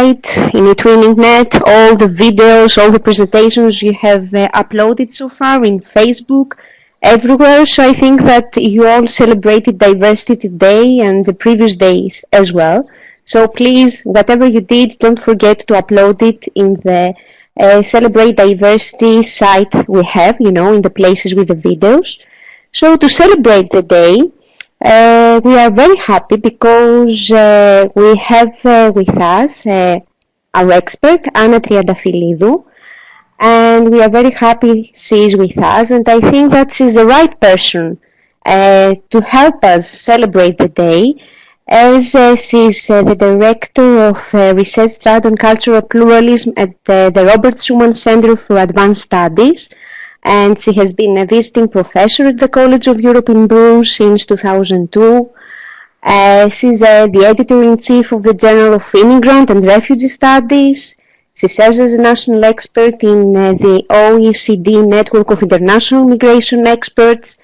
in eTwinning net, all the videos, all the presentations you have uploaded so far in Facebook, everywhere. So I think that you all celebrated diversity today and the previous days as well. So please, whatever you did, don't forget to upload it in the Celebrate Diversity site we have, in the places with the videos. So to celebrate the day, we are very happy because we have with us our expert, Anna Triantafyllidou, and we are very happy she is with us, and I think that she's the right person to help us celebrate the day, as she's the director of Research Strategy on Cultural Pluralism at the Robert Schuman Center for Advanced Studies, and she has been a visiting professor at the College of Europe in Bruges since 2002. She's the editor-in-chief of the Journal of Immigrant and Refugee Studies. She serves as a national expert in the OECD network of international migration experts,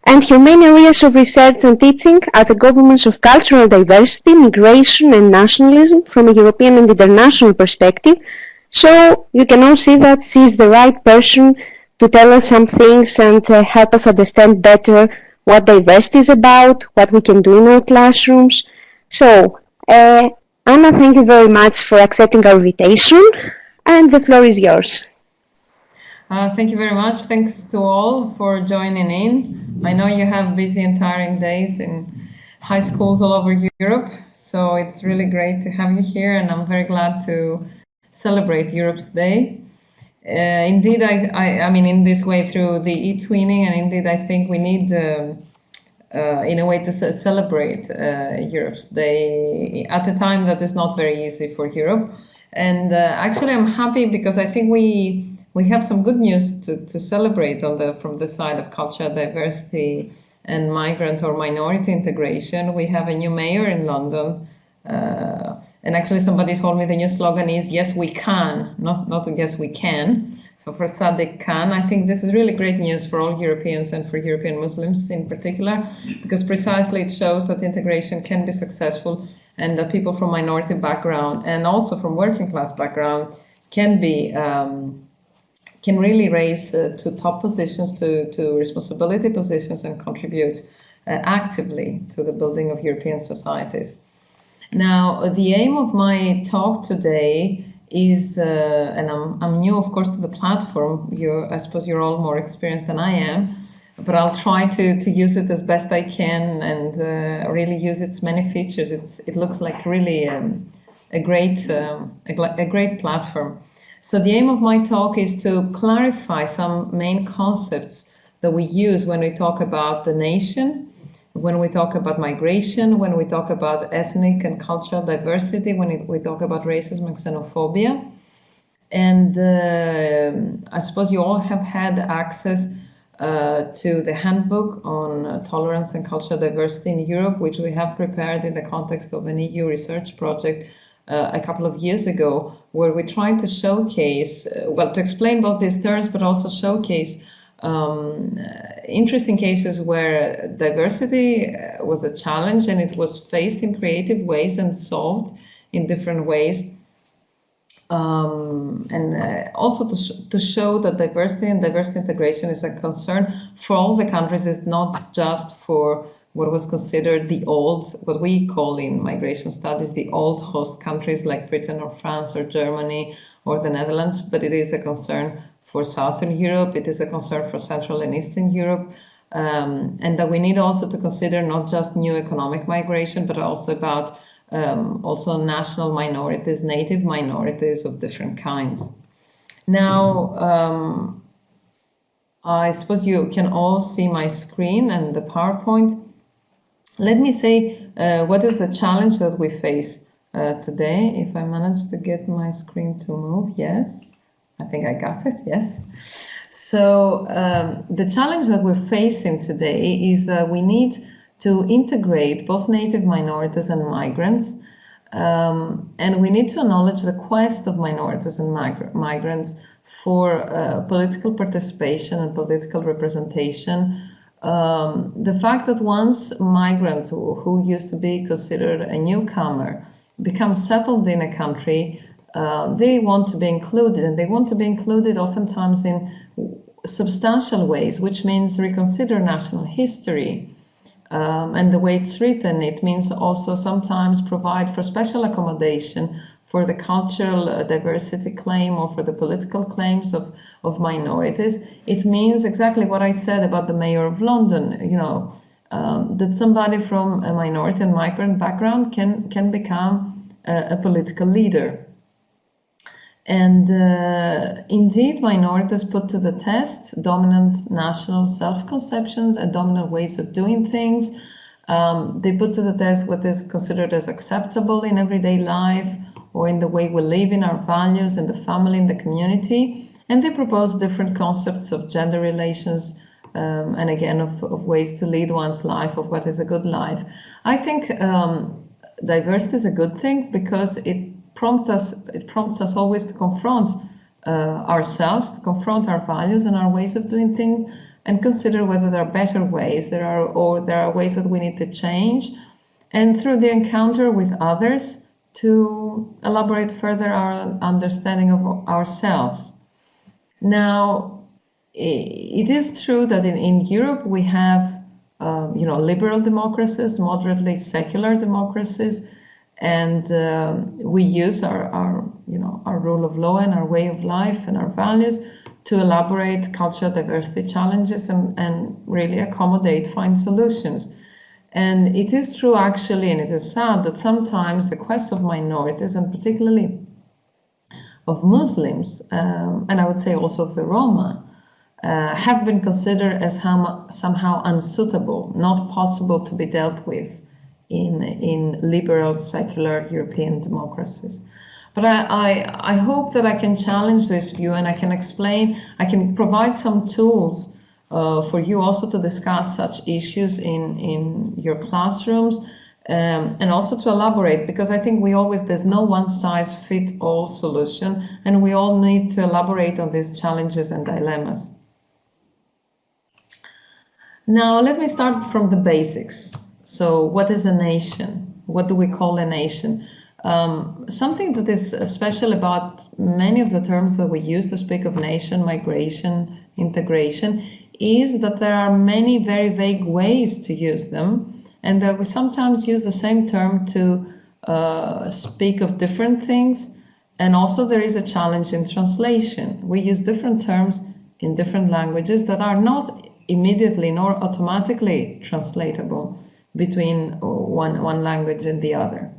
and her main areas of research and teaching are the governance of cultural diversity, migration and nationalism from a European and international perspective. So you can all see that she is the right person to tell us some things and help us understand better what diversity is about, what we can do in our classrooms. So, Anna, thank you very much for accepting our invitation, and the floor is yours. Thank you very much. Thanks to all for joining in. I know you have busy and tiring days in high schools all over Europe, so it's really great to have you here, and I'm very glad to celebrate Europe's Day. Indeed, I mean, in this way through the eTwinning, and indeed, I think we need, in a way, to celebrate Europe's Day at a time that is not very easy for Europe. And actually, I'm happy because I think we have some good news to celebrate from the side of cultural diversity and migrant or minority integration. We have a new mayor in London. And actually somebody told me the new slogan is "Yes, we can," not "Yes, we can." So for Sadiq Khan, I think this is really great news for all Europeans and for European Muslims in particular, because precisely it shows that integration can be successful and that people from minority background and also from working class background can really raise to top positions, to responsibility positions, and contribute actively to the building of European societies. Now, the aim of my talk today is, and I'm new, of course, to the platform. I suppose you're all more experienced than I am, but I'll try to use it as best I can and really use its many features. It looks like really a great platform. So the aim of my talk is to clarify some main concepts that we use when we talk about the nation, when we talk about migration, when we talk about ethnic and cultural diversity, when we talk about racism and xenophobia. And I suppose you all have had access to the handbook on tolerance and cultural diversity in Europe, which we have prepared in the context of an EU research project a couple of years ago, where we tried to showcase, well, to explain both these terms, but also showcase interesting cases where diversity was a challenge and it was faced in creative ways and solved in different ways. And also to show that diversity and diversity integration is a concern for all the countries. It's not just for what was considered the old, what we call in migration studies, the old host countries like Britain or France or Germany or the Netherlands, but it is a concern for Southern Europe, it is a concern for Central and Eastern Europe, and that we need also to consider not just new economic migration, but also about also national minorities, native minorities of different kinds. Now, I suppose you can all see my screen and the PowerPoint. Let me say what is the challenge that we face today. If I manage to get my screen to move, yes. I think I got it, yes. So the challenge that we're facing today is that we need to integrate both native minorities and migrants, and we need to acknowledge the quest of minorities and migrants for political participation and political representation. The fact that once migrants who used to be considered a newcomer become settled in a country, they want to be included, and they want to be included oftentimes in substantial ways, which means reconsider national history and the way it's written. It means also sometimes provide for special accommodation for the cultural diversity claim or for the political claims of minorities. It means exactly what I said about the mayor of London, you know, that somebody from a minority and migrant background can become a political leader. And indeed, minorities put to the test dominant national self-conceptions and dominant ways of doing things. They put to the test what is considered as acceptable in everyday life or in the way we live, in our values, in the family, in the community. And they propose different concepts of gender relations and again of ways to lead one's life, of what is a good life. I think diversity is a good thing because it prompts us always to confront ourselves, to confront our values and our ways of doing things, and consider whether there are better ways, there are ways that we need to change, and through the encounter with others to elaborate further our understanding of ourselves. Now, it is true that in Europe we have liberal democracies, moderately secular democracies, and we use our rule of law and our way of life and our values to elaborate cultural diversity challenges and really accommodate, find solutions. And it is true, actually, and it is sad that sometimes the quest of minorities, and particularly of Muslims, and I would say also of the Roma, have been considered as somehow unsuitable, not possible to be dealt with in liberal, secular European democracies. But I hope that I can challenge this view, and I can explain, I can provide some tools for you also to discuss such issues in your classrooms, and also to elaborate, because I think there's no one-size-fits-all solution, and we all need to elaborate on these challenges and dilemmas. Now, let me start from the basics. So, what is a nation? What do we call a nation? Something that is special about many of the terms that we use to speak of nation, migration, integration, is that there are many very vague ways to use them, and that we sometimes use the same term to speak of different things, and also there is a challenge in translation. We use different terms in different languages that are not immediately nor automatically translatable between one language and the other.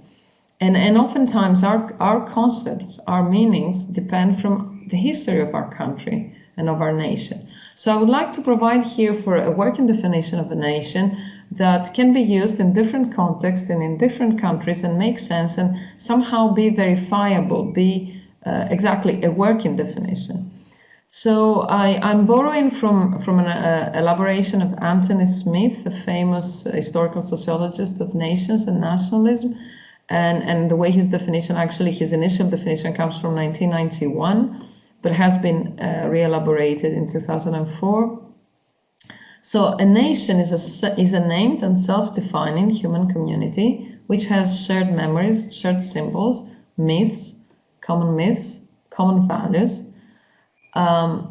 And oftentimes our concepts, our meanings depend from the history of our country and of our nation. So I would like to provide here for a working definition of a nation that can be used in different contexts and in different countries and make sense and somehow be verifiable, be exactly a working definition. So I'm borrowing from an elaboration of Anthony Smith, a famous historical sociologist of nations and nationalism, and the way his initial definition comes from 1991, but has been re-elaborated in 2004. So a nation is a named and self-defining human community which has shared memories, shared symbols, common values.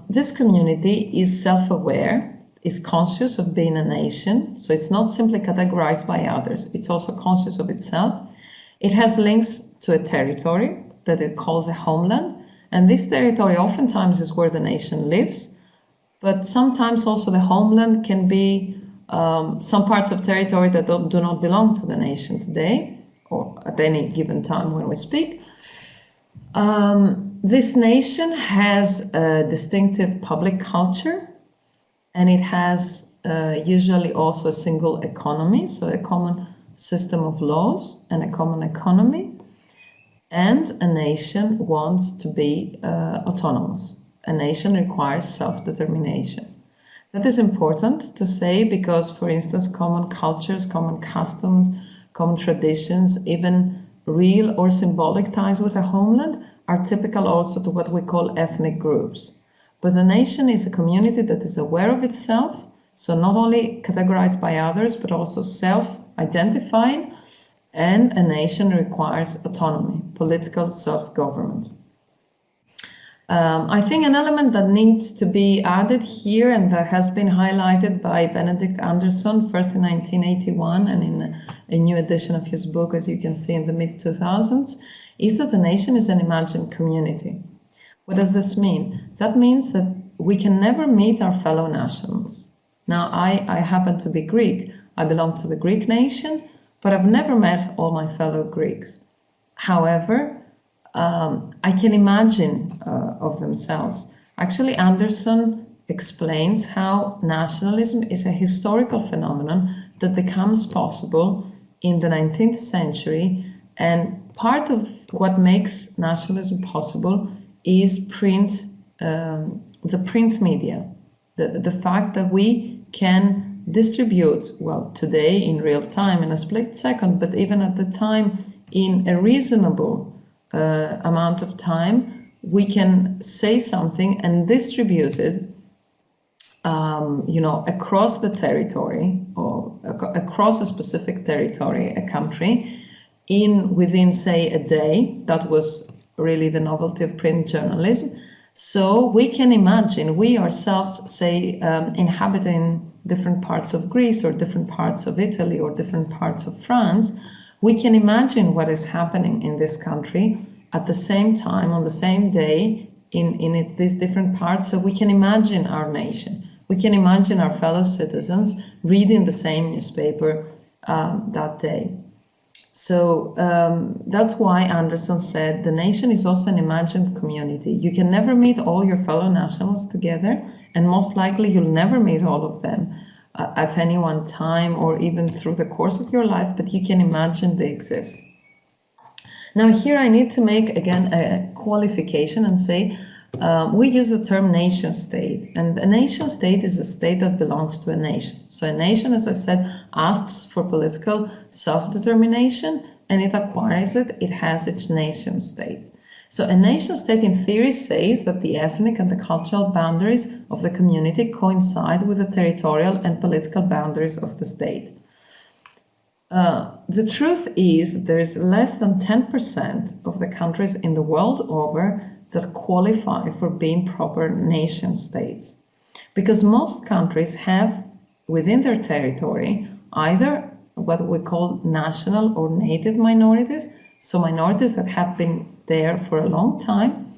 This community is self-aware, is conscious of being a nation, so it's not simply categorized by others, it's also conscious of itself. It has links to a territory that it calls a homeland, and this territory oftentimes is where the nation lives, but sometimes also the homeland can be some parts of territory that do not belong to the nation today, or at any given time when we speak. This nation has a distinctive public culture, and it has usually also a single economy, so a common system of laws and a common economy. And a nation wants to be autonomous. A nation requires self-determination. That is important to say because, for instance, common cultures, common customs, common traditions, even real or symbolic ties with a homeland are typical also to what we call ethnic groups. But a nation is a community that is aware of itself, so not only categorized by others, but also self-identifying, and a nation requires autonomy, political self-government. I think an element that needs to be added here, and that has been highlighted by Benedict Anderson first in 1981 and in a new edition of his book, as you can see, in the mid-2000s, is that the nation is an imagined community. What does this mean? That means that we can never meet our fellow nationals. Now, I happen to be Greek. I belong to the Greek nation, but I've never met all my fellow Greeks. However, I can imagine of themselves. Actually, Anderson explains how nationalism is a historical phenomenon that becomes possible in the 19th century, and part of what makes nationalism possible is the print media, the fact that we can distribute, well, today in real time, in a split second, but even at the time in a reasonable amount of time, we can say something and distribute it, across the territory or across a specific territory, a country, within, say, a day. That was really the novelty of print journalism. So we can imagine, we ourselves, say, inhabiting different parts of Greece or different parts of Italy or different parts of France, we can imagine what is happening in this country at the same time, on the same day, in these different parts. So we can imagine our nation. We can imagine our fellow citizens reading the same newspaper that day. So that's why Anderson said the nation is also an imagined community. You can never meet all your fellow nationals together, and most likely you'll never meet all of them at any one time or even through the course of your life, but you can imagine they exist. Now here I need to make again a qualification and say we use the term nation state, and a nation state is a state that belongs to a nation. So a nation, as I said, asks for political self-determination and it acquires it, it has its nation state. So a nation state in theory says that the ethnic and the cultural boundaries of the community coincide with the territorial and political boundaries of the state. The truth is there is less than 10% of the countries in the world over that qualify for being proper nation states, because most countries have within their territory either what we call national or native minorities, so minorities that have been there for a long time,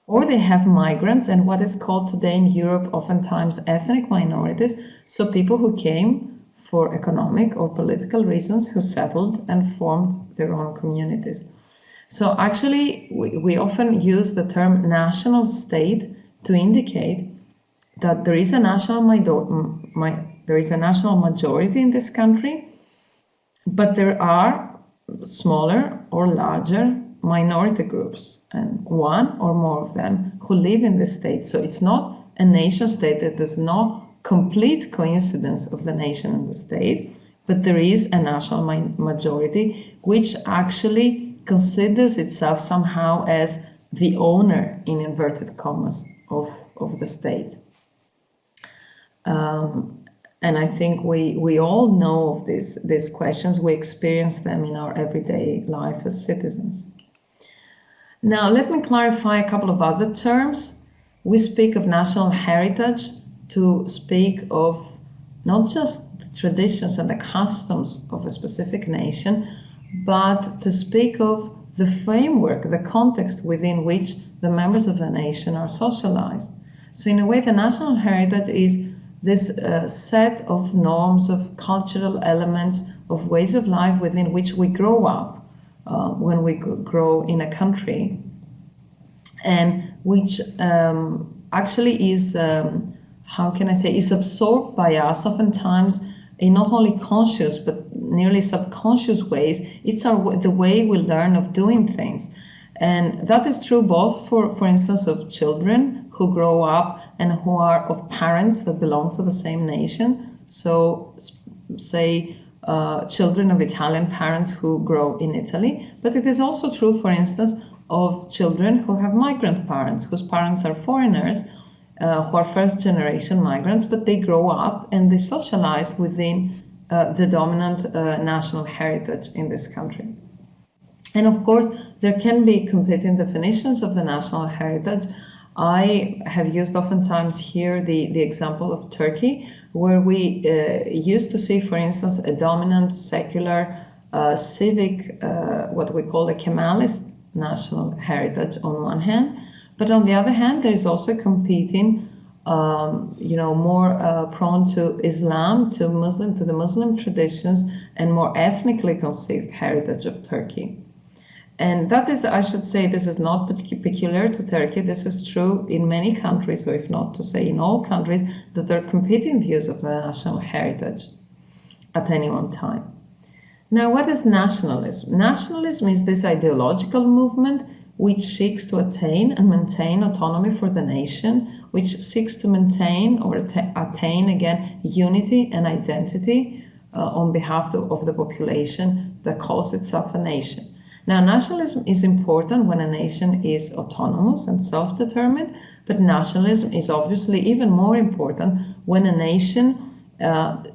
or they have migrants and what is called today in Europe oftentimes ethnic minorities, so people who came for economic or political reasons, who settled and formed their own communities. So actually, we often use the term national state to indicate that there is a national majority in this country, but there are smaller or larger minority groups, and one or more of them who live in the state. So it's not a nation state, that there's no complete coincidence of the nation and the state, but there is a national majority which actually considers itself somehow as the owner, in inverted commas, of the state. And I think we all know of these questions. We experience them in our everyday life as citizens. Now, let me clarify a couple of other terms. We speak of national heritage to speak of not just the traditions and the customs of a specific nation, but to speak of the framework, the context within which the members of a nation are socialized. So in a way, the national heritage is this set of norms, of cultural elements, of ways of life within which we grow up when we grow in a country, and which actually is, is absorbed by us oftentimes in not only conscious but nearly subconscious ways. It's the way we learn of doing things, and that is true both for instance of children who grow up and who are of parents that belong to the same nation. So say children of Italian parents who grow in Italy, but it is also true, for instance, of children who have migrant parents, whose parents are foreigners, who are first generation migrants, but they grow up and they socialize within the dominant national heritage in this country. And of course, there can be competing definitions of the national heritage. I have used oftentimes here the example of Turkey, where we used to see, for instance, a dominant secular civic, what we call a Kemalist national heritage on one hand, but on the other hand, there is also competing, more prone to Islam, to the Muslim traditions, and more ethnically conceived heritage of Turkey. And that is, I should say, this is not peculiar to Turkey. This is true in many countries, or if not to say in all countries, that there are competing views of the national heritage at any one time. Now, what is nationalism? Nationalism is this ideological movement which seeks to attain and maintain autonomy for the nation, which seeks to maintain or attain, again, unity and identity on behalf of the population that calls itself a nation. Now, nationalism is important when a nation is autonomous and self-determined, but nationalism is obviously even more important when a nation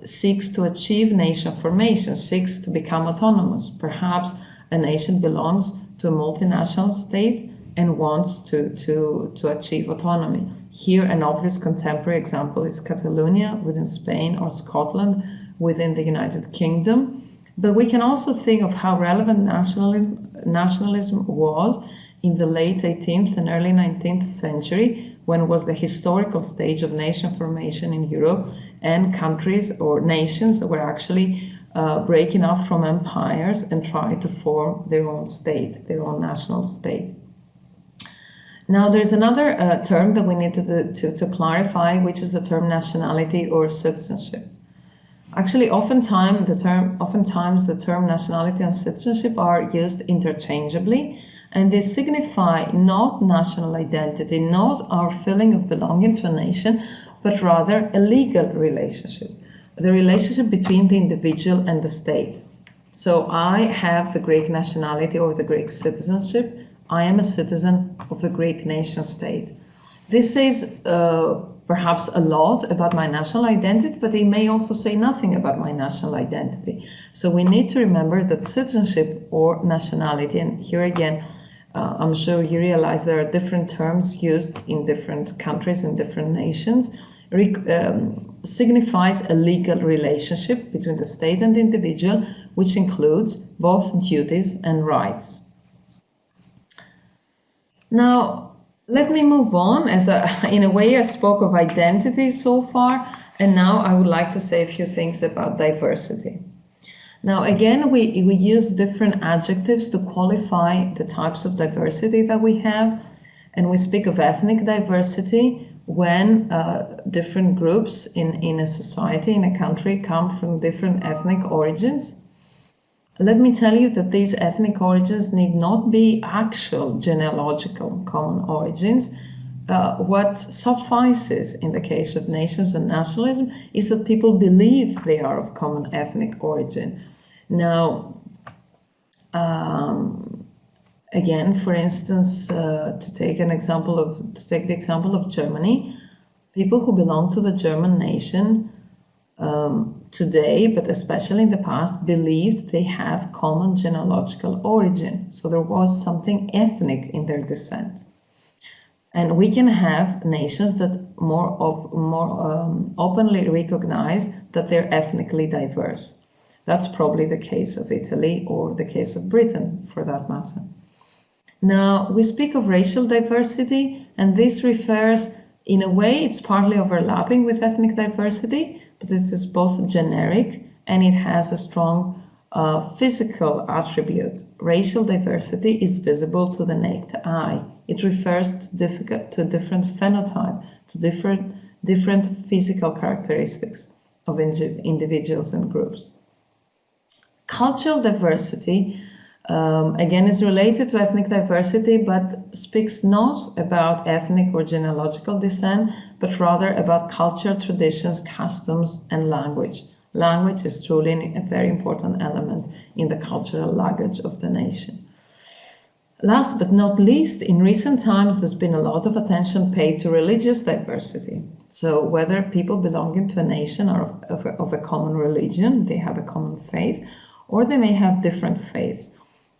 seeks to achieve nation formation, seeks to become autonomous. Perhaps a nation belongs to a multinational state and wants to achieve autonomy. Here, an obvious contemporary example is Catalonia within Spain, or Scotland within the United Kingdom. But we can also think of how relevant nationalism was in the late 18th and early 19th century, when it was the historical stage of nation formation in Europe, and countries or nations were actually breaking up from empires and trying to form their own state, their own national state. Now, there's another term that we need to clarify, which is the term nationality or citizenship. Actually, oftentimes the term nationality and citizenship are used interchangeably, and they signify not national identity, not our feeling of belonging to a nation, but rather a legal relationship, the relationship between the individual and the state. So I have the Greek nationality or the Greek citizenship. I am a citizen of the Greek nation state. This says perhaps a lot about my national identity, but it may also say nothing about my national identity. So we need to remember that citizenship or nationality, and here again, I'm sure you realize there are different terms used in different countries and different nations, signifies a legal relationship between the state and the individual, which includes both duties and rights. Now, let me move on. In a way, I spoke of identity so far, and now I would like to say a few things about diversity. Now, again, we use different adjectives to qualify the types of diversity that we have, and we speak of ethnic diversity when different groups in a society, in a country, come from different ethnic origins. Let me tell you that these ethnic origins need not be actual genealogical common origins. What suffices in the case of nations and nationalism is that people believe they are of common ethnic origin. Now, again, for instance, to take the example of Germany, people who belong to the German nation today, but especially in the past, believed they have common genealogical origin. So there was something ethnic in their descent. And we can have nations that more openly recognize that they're ethnically diverse. That's probably the case of Italy or the case of Britain, for that matter. Now, we speak of racial diversity, and this refers, in a way, it's partly overlapping with ethnic diversity, but this is both generic and it has a strong physical attribute. Racial diversity is visible to the naked eye. It refers to different phenotype, to different physical characteristics of individuals and groups. Cultural diversity, again, is related to ethnic diversity, but speaks not about ethnic or genealogical descent, but rather about culture, traditions, customs, and language. Language is truly a very important element in the cultural luggage of the nation. Last but not least, in recent times, there's been a lot of attention paid to religious diversity. So whether people belonging to a nation or of a common religion, they have a common faith, or they may have different faiths.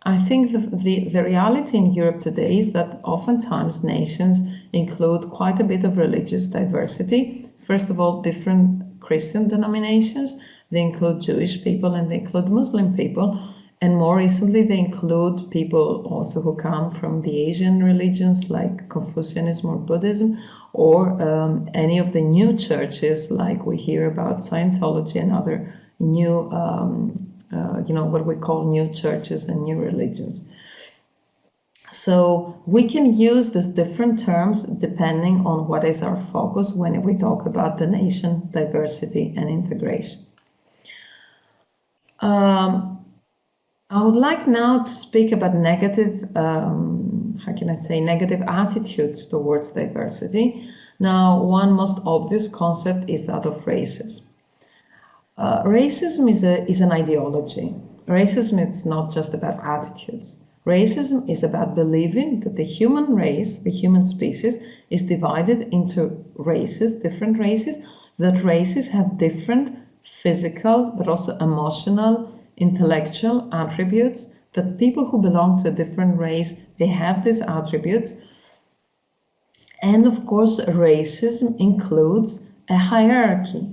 I think the reality in Europe today is that oftentimes nations include quite a bit of religious diversity. First of all, different Christian denominations. They include Jewish people and they include Muslim people. And more recently, they include people also who come from the Asian religions like Confucianism or Buddhism, or any of the new churches like we hear about Scientology and other new what we call new churches and new religions. So we can use these different terms depending on what is our focus when we talk about the nation, diversity, and integration. I would like now to speak about negative, negative attitudes towards diversity. Now, one most obvious concept is that of racism. Racism is an ideology. Racism is not just about attitudes. Racism is about believing that the human race, the human species, is divided into races, different races, that races have different physical but also emotional, intellectual attributes, that people who belong to a different race, they have these attributes. And of course, racism includes a hierarchy.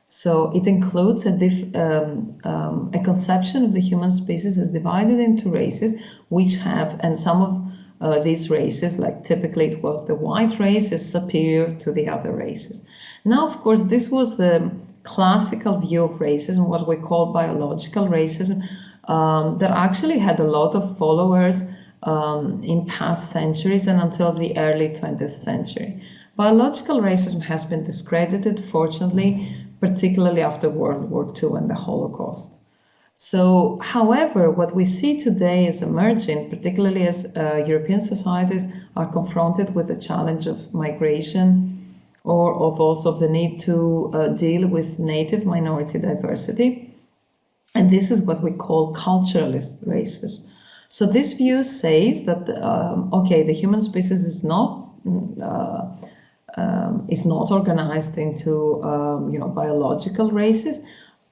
So it includes a conception of the human species as divided into races, which have, and some of these races, like typically it was the white race, is superior to the other races. Now, of course, this was the classical view of racism, what we call biological racism, that actually had a lot of followers in past centuries and until the early 20th century. Biological racism has been discredited, fortunately, particularly after World War II and the Holocaust. So, however, what we see today is emerging, particularly as European societies are confronted with the challenge of migration or of also the need to deal with native minority diversity. And this is what we call culturalist racism. So this view says that, the human species is not organized into biological races,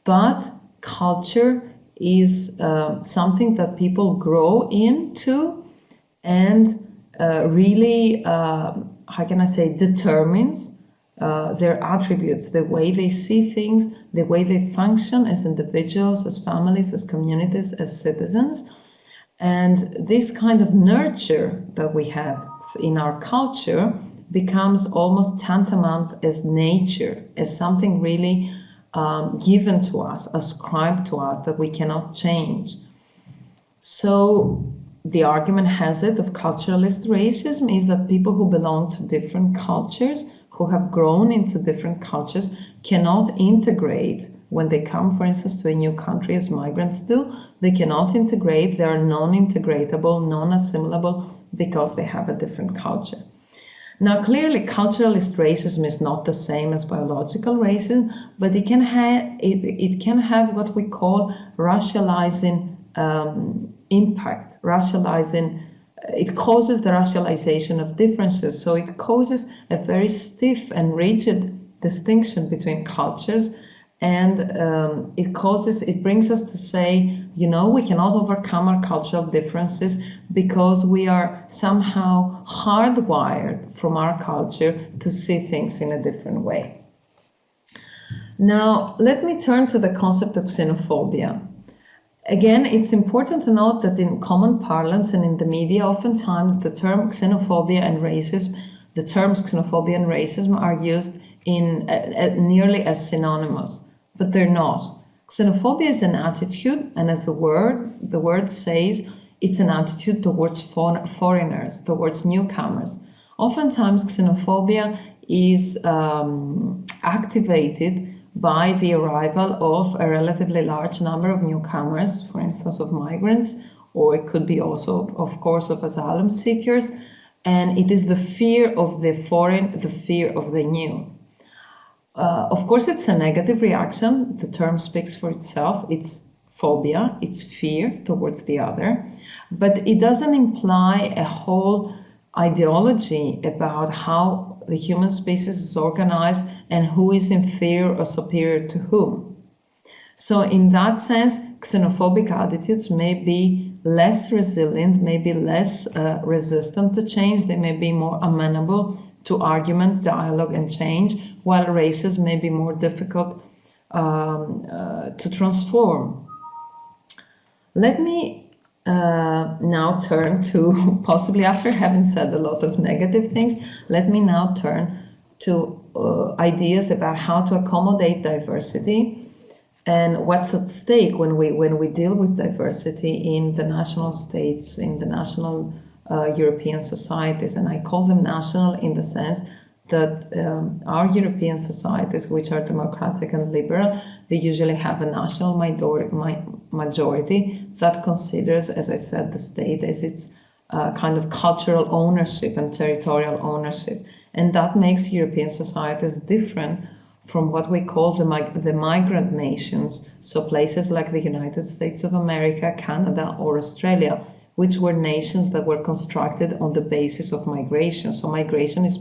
but culture is something that people grow into and really determines their attributes, the way they see things, the way they function as individuals, as families, as communities, as citizens. And this kind of nurture that we have in our culture becomes almost tantamount as nature, as something really given to us, ascribed to us, that we cannot change. So the argument has it of culturalist racism is that people who belong to different cultures, who have grown into different cultures, cannot integrate when they come, for instance, to a new country as migrants do. They cannot integrate, they are non-integratable, non-assimilable because they have a different culture. Now, clearly, culturalist racism is not the same as biological racism, but it can have what we call racializing impact. It causes the racialization of differences. So it causes a very stiff and rigid distinction between cultures, and it brings us to say, we cannot overcome our cultural differences because we are somehow hardwired from our culture to see things in a different way. Now, let me turn to the concept of xenophobia. Again, it's important to note that in common parlance and in the media, oftentimes the terms xenophobia and racism are used in nearly as synonymous, but they're not. Xenophobia is an attitude, and as the word says, it's an attitude towards foreigners, towards newcomers. Oftentimes, xenophobia is activated by the arrival of a relatively large number of newcomers, for instance, of migrants, or it could be also, of course, of asylum seekers, and it is the fear of the foreign, the fear of the new. Of course, it's a negative reaction. The term speaks for itself. It's phobia, it's fear towards the other. But it doesn't imply a whole ideology about how the human species is organized and who is inferior or superior to whom. So in that sense, xenophobic attitudes may be less resilient, may be less resistant to change. They may be more amenable to argument, dialogue, and change, while races may be more difficult to transform. Let me now turn to, possibly after having said a lot of negative things, let me now turn to ideas about how to accommodate diversity and what's at stake when we deal with diversity in the national states, in the national European societies. And I call them national in the sense that our European societies, which are democratic and liberal, they usually have a national majority that considers, as I said, the state as its kind of cultural ownership and territorial ownership. And that makes European societies different from what we call the migrant nations, so places like the United States of America, Canada, or Australia, which were nations that were constructed on the basis of migration. So migration is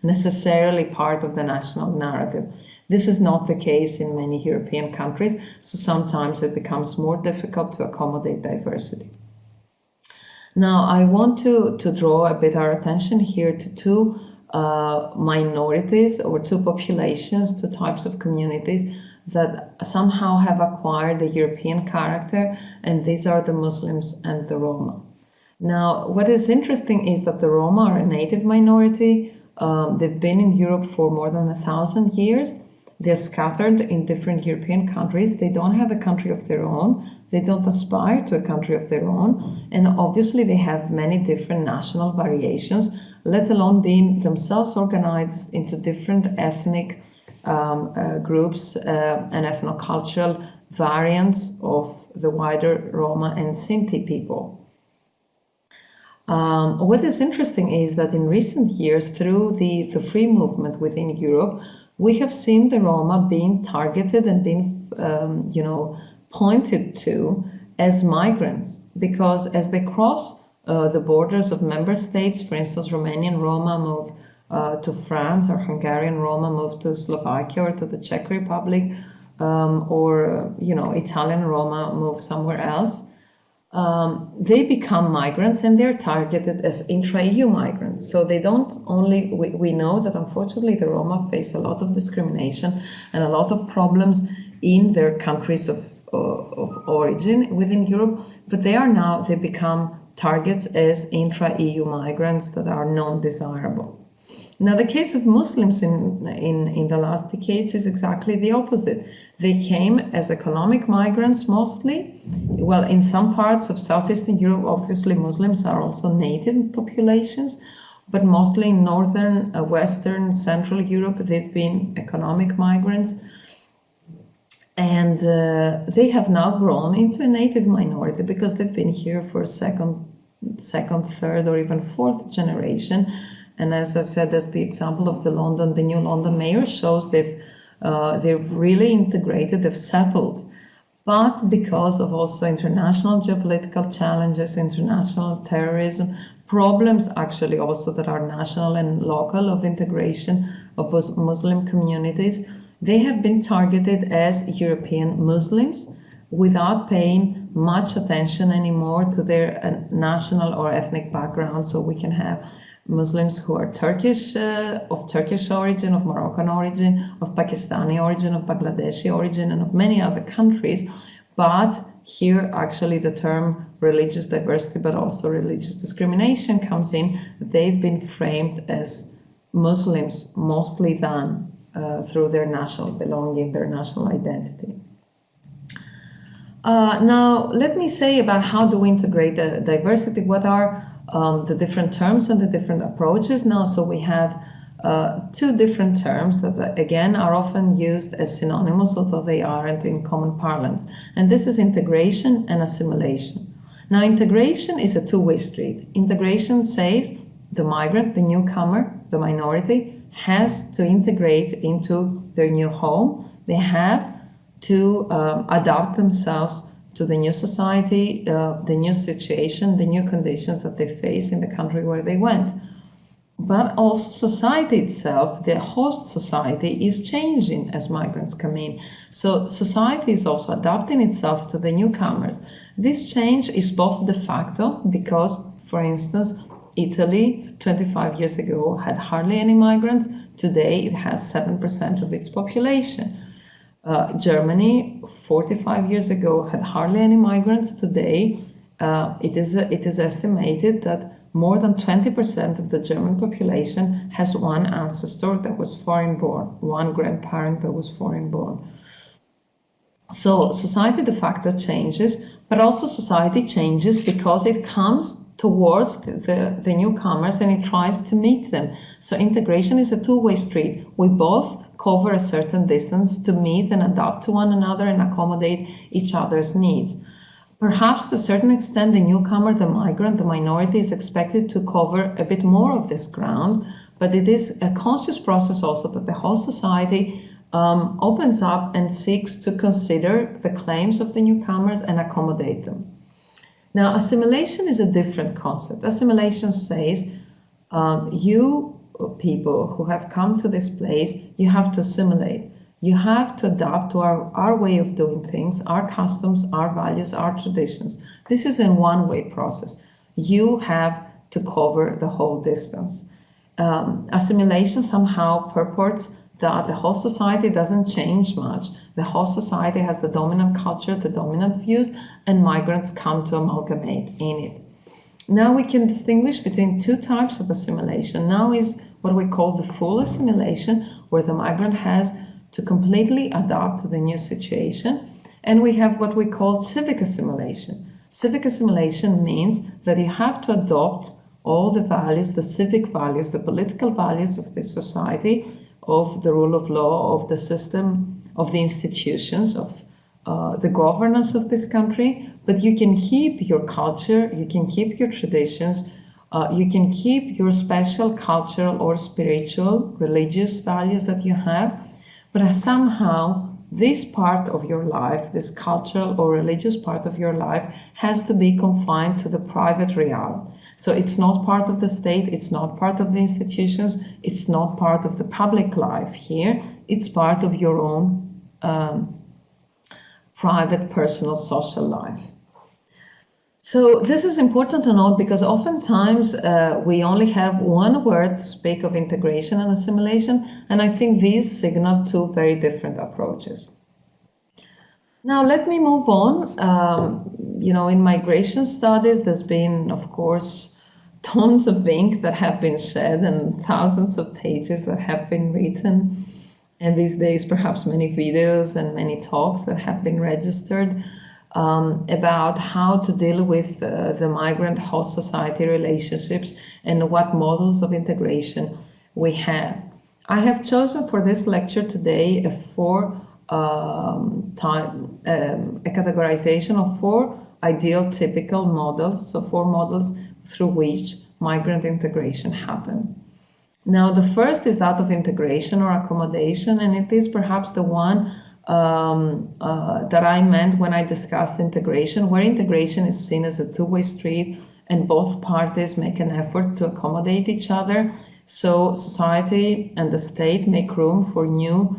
necessarily part of the national narrative. This is not the case in many European countries, so sometimes it becomes more difficult to accommodate diversity. Now, I want to draw a bit our attention here to two minorities or two populations, two types of communities that somehow have acquired a European character, and these are the Muslims and the Roma. Now, what is interesting is that the Roma are a native minority. They've been in Europe for more than 1,000 years. They're scattered in different European countries. They don't have a country of their own. They don't aspire to a country of their own. And obviously they have many different national variations, let alone being themselves organized into different ethnic groups and ethnocultural variants of the wider Roma and Sinti people. What is interesting is that in recent years, through the free movement within Europe, we have seen the Roma being targeted and being, pointed to as migrants, because as they cross the borders of member states, for instance, Romanian Roma move to France, or Hungarian Roma move to Slovakia or to the Czech Republic, or Italian Roma move somewhere else. They become migrants and they're targeted as intra-EU migrants. So they don't only, we know that unfortunately the Roma face a lot of discrimination and a lot of problems in their countries of origin within Europe, but they become targets as intra-EU migrants that are non-desirable. Now, the case of Muslims in the last decades is exactly the opposite. They came as economic migrants mostly. Well, in some parts of Southeastern Europe, obviously Muslims are also native populations, but mostly in Northern, Western, Central Europe, they've been economic migrants. And they have now grown into a native minority because they've been here for second, third, or even fourth generation. And as I said, as the example of the new London mayor shows, they've really integrated, they've settled. But because of also international geopolitical challenges, international terrorism, problems actually also that are national and local of integration of Muslim communities, they have been targeted as European Muslims without paying much attention anymore to their national or ethnic background. So we can have Muslims who are Turkish, of Turkish origin, of Moroccan origin, of Pakistani origin, of Bangladeshi origin, and of many other countries. But here actually the term religious diversity, but also religious discrimination comes in. They've been framed as Muslims mostly than through their national belonging, their national identity. Now, let me say about how do we integrate the diversity. What are the different terms and the different approaches now? So we have two different terms that again are often used as synonymous, although they aren't in common parlance. And this is integration and assimilation. Now, integration is a two-way street. Integration says the migrant, the newcomer, the minority has to integrate into their new home. They have to adapt themselves to the new society, the new situation, the new conditions that they face in the country where they went. But also society itself, the host society, is changing as migrants come in. So society is also adapting itself to the newcomers. This change is both de facto, because, for instance, Italy 25 years ago had hardly any migrants. Today it has 7% of its population. Germany 45 years ago had hardly any migrants. Today it is estimated that more than 20% of the German population has one ancestor that was foreign born, one grandparent that was foreign born. So society de facto changes, but also society changes because it comes towards the newcomers and it tries to meet them. So integration is a two-way street. We both cover a certain distance to meet and adapt to one another and accommodate each other's needs. Perhaps to a certain extent, the newcomer, the migrant, the minority is expected to cover a bit more of this ground, but it is a conscious process also that the whole society opens up and seeks to consider the claims of the newcomers and accommodate them. Now, assimilation is a different concept. Assimilation says you people who have come to this place, you have to assimilate. You have to adapt to our way of doing things, our customs, our values, our traditions. This is a one-way process. You have to cover the whole distance. Assimilation somehow purports that the whole society doesn't change much. The whole society has the dominant culture, the dominant views, and migrants come to amalgamate in it. Now we can distinguish between two types of assimilation. Now is what we call the full assimilation, where the migrant has to completely adapt to the new situation. And we have what we call civic assimilation. Civic assimilation means that you have to adopt all the values, the civic values, the political values of this society, of the rule of law, of the system, of the institutions, of the governance of this country. But you can keep your culture, you can keep your traditions, you can keep your special cultural or spiritual, religious values that you have. But somehow this part of your life, this cultural or religious part of your life, has to be confined to the private realm. So it's not part of the state, it's not part of the institutions, it's not part of the public life here, it's part of your own private, personal, social life. So this is important to note because oftentimes we only have one word to speak of integration and assimilation, and I think these signal two very different approaches. Now let me move on. In migration studies, there's been, of course, tons of ink that have been shed and thousands of pages that have been written, and these days perhaps many videos and many talks that have been registered about how to deal with the migrant-host society relationships and what models of integration we have. I have chosen for this lecture today a categorization of four ideal typical models, so four models through which migrant integration happen. Now, the first is that of integration or accommodation, and it is perhaps the one that I meant when I discussed integration, where integration is seen as a two-way street and both parties make an effort to accommodate each other. So society and the state make room for new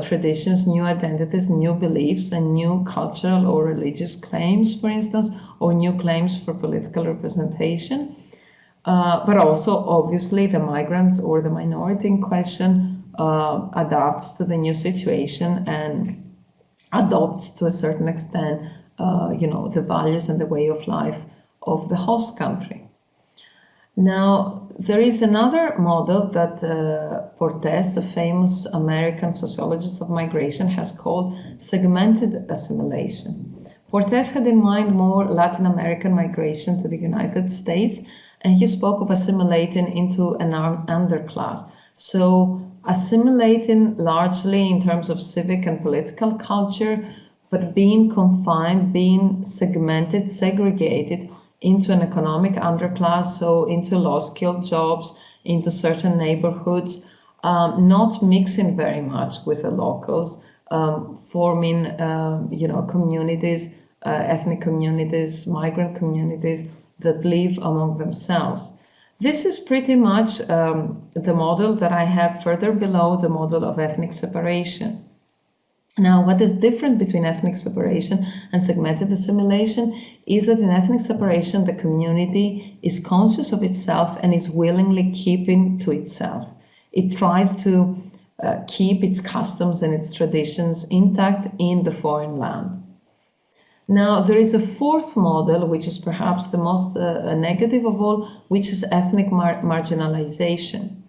traditions, new identities, new beliefs, and new cultural or religious claims, for instance, or new claims for political representation. But also, obviously, the migrants or the minority in question adapts to the new situation and adopts to a certain extent, the values and the way of life of the host country. Now, there is another model that Portes, a famous American sociologist of migration, has called segmented assimilation. Portes had in mind more Latin American migration to the United States, and he spoke of assimilating into an underclass. So assimilating largely in terms of civic and political culture, but being confined, being segmented, segregated into an economic underclass, so into low-skilled jobs, into certain neighborhoods, not mixing very much with the locals, forming, communities ethnic communities, migrant communities that live among themselves. This is pretty much the model that I have further below, the model of ethnic separation. Now, what is different between ethnic separation and segmented assimilation is that in ethnic separation, the community is conscious of itself and is willingly keeping to itself. It tries to keep its customs and its traditions intact in the foreign land. Now, there is a fourth model, which is perhaps the most negative of all, which is ethnic marginalization.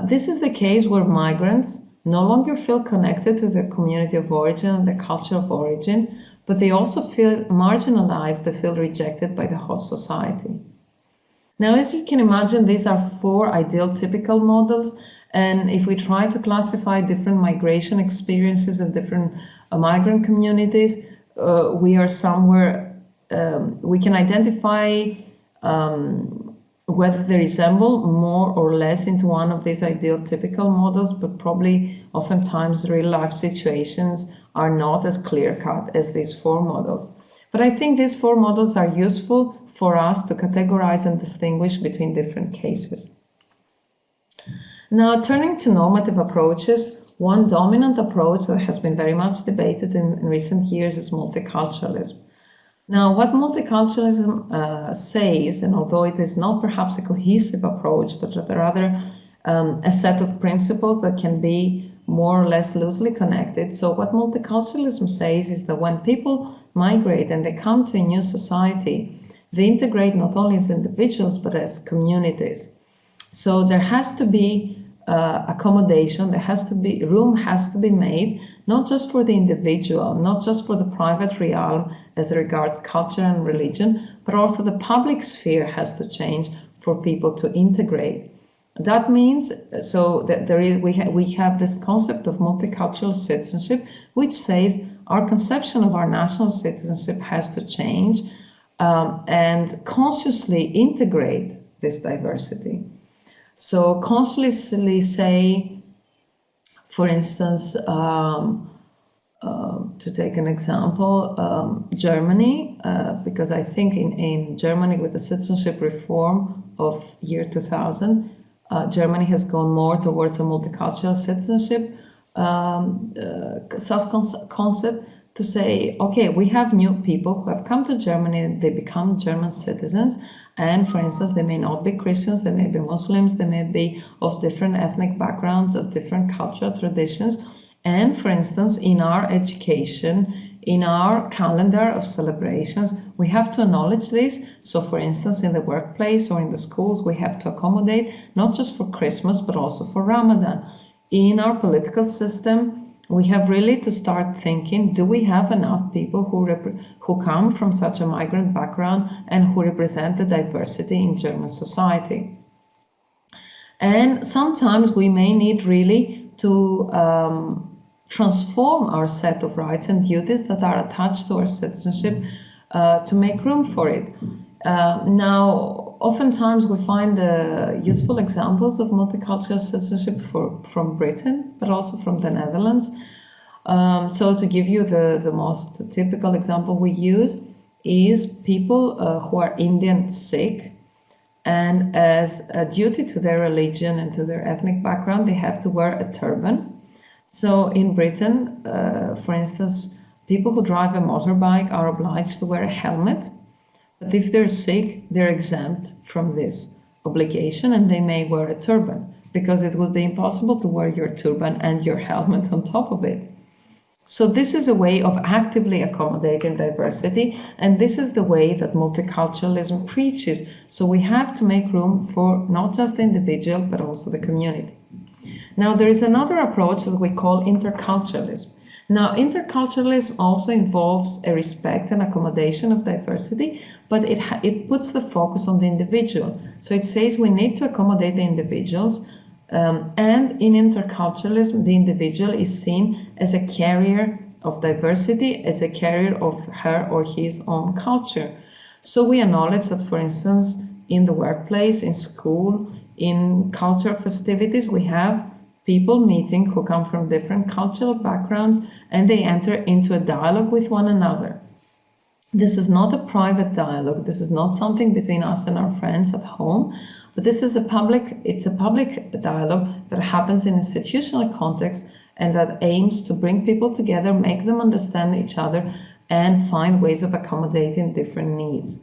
This is the case where migrants no longer feel connected to their community of origin and their culture of origin, but they also feel marginalized, they feel rejected by the host society. Now, as you can imagine, these are four ideal typical models, and if we try to classify different migration experiences of different migrant communities, we are somewhere, we can identify whether they resemble more or less into one of these ideal typical models, but probably oftentimes real life situations are not as clear-cut as these four models. But I think these four models are useful for us to categorize and distinguish between different cases. Now, turning to normative approaches, one dominant approach that has been very much debated in recent years is multiculturalism. Now, what multiculturalism says, and although it is not perhaps a cohesive approach, but rather a set of principles that can be more or less loosely connected. So what multiculturalism says is that when people migrate and they come to a new society, they integrate not only as individuals, but as communities. So there has to be accommodation, room has to be made, not just for the individual, not just for the private realm as regards culture and religion, but also the public sphere has to change for people to integrate. That means, so that we have this concept of multicultural citizenship, which says our conception of our national citizenship has to change and consciously integrate this diversity. So consciously say, for instance, to take an example, Germany, because I think in Germany with the citizenship reform of year 2000, Germany has gone more towards a multicultural citizenship self-concept to say, okay, we have new people who have come to Germany, they become German citizens, and for instance, they may not be Christians, they may be Muslims, they may be of different ethnic backgrounds, of different cultural traditions. And for instance, in our education, in our calendar of celebrations, we have to acknowledge this. So for instance, in the workplace or in the schools, we have to accommodate not just for Christmas, but also for Ramadan. In our political system, we have really to start thinking, do we have enough people who come from such a migrant background and who represent the diversity in German society? And sometimes we may need really to transform our set of rights and duties that are attached to our citizenship to make room for it. Now, oftentimes we find useful examples of multicultural citizenship from Britain, but also from the Netherlands. So to give you the most typical example we use is people who are Indian Sikh, and as a duty to their religion and to their ethnic background, they have to wear a turban. So in Britain, for instance, people who drive a motorbike are obliged to wear a helmet. But if they're Sikh, they're exempt from this obligation and they may wear a turban because it would be impossible to wear your turban and your helmet on top of it. So this is a way of actively accommodating diversity, and this is the way that multiculturalism preaches. So we have to make room for not just the individual, but also the community. Now, there is another approach that we call interculturalism. Now, interculturalism also involves a respect and accommodation of diversity, but it puts the focus on the individual. So it says we need to accommodate the individuals, and in interculturalism, the individual is seen as a carrier of diversity, as a carrier of her or his own culture. So we acknowledge that, for instance, in the workplace, in school, in cultural festivities, we have people meeting who come from different cultural backgrounds, and they enter into a dialogue with one another. This is not a private dialogue. This is not something between us and our friends at home, but this is a public dialogue that happens in institutional context and that aims to bring people together, make them understand each other, and find ways of accommodating different needs.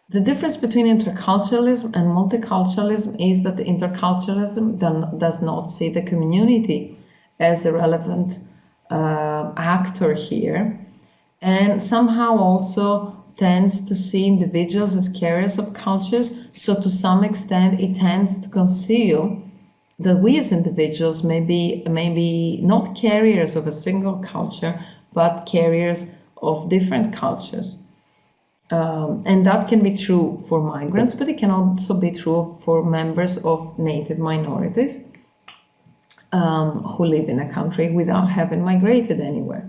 The difference between interculturalism and multiculturalism is that the interculturalism does not see the community as a relevant actor here, and somehow also tends to see individuals as carriers of cultures. So to some extent it tends to conceal that we as individuals may be not carriers of a single culture, but carriers of different cultures. And that can be true for migrants, but it can also be true for members of native minorities who live in a country without having migrated anywhere.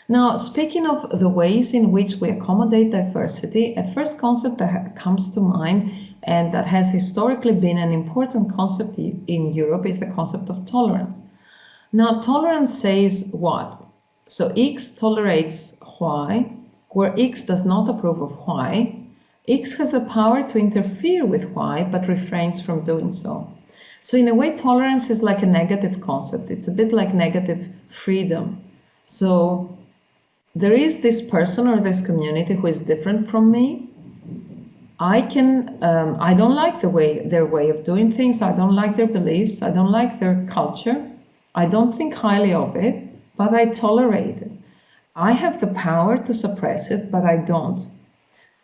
Now, speaking of the ways in which we accommodate diversity, a first concept that comes to mind and that has historically been an important concept in Europe is the concept of tolerance. Now, tolerance says what? So X tolerates Y, where X does not approve of Y. X has the power to interfere with Y, but refrains from doing so. So in a way, tolerance is like a negative concept. It's a bit like negative freedom. So there is this person or this community who is different from me. I don't like their way of doing things. I don't like their beliefs. I don't like their culture. I don't think highly of it, but I tolerate it. I have the power to suppress it, but I don't.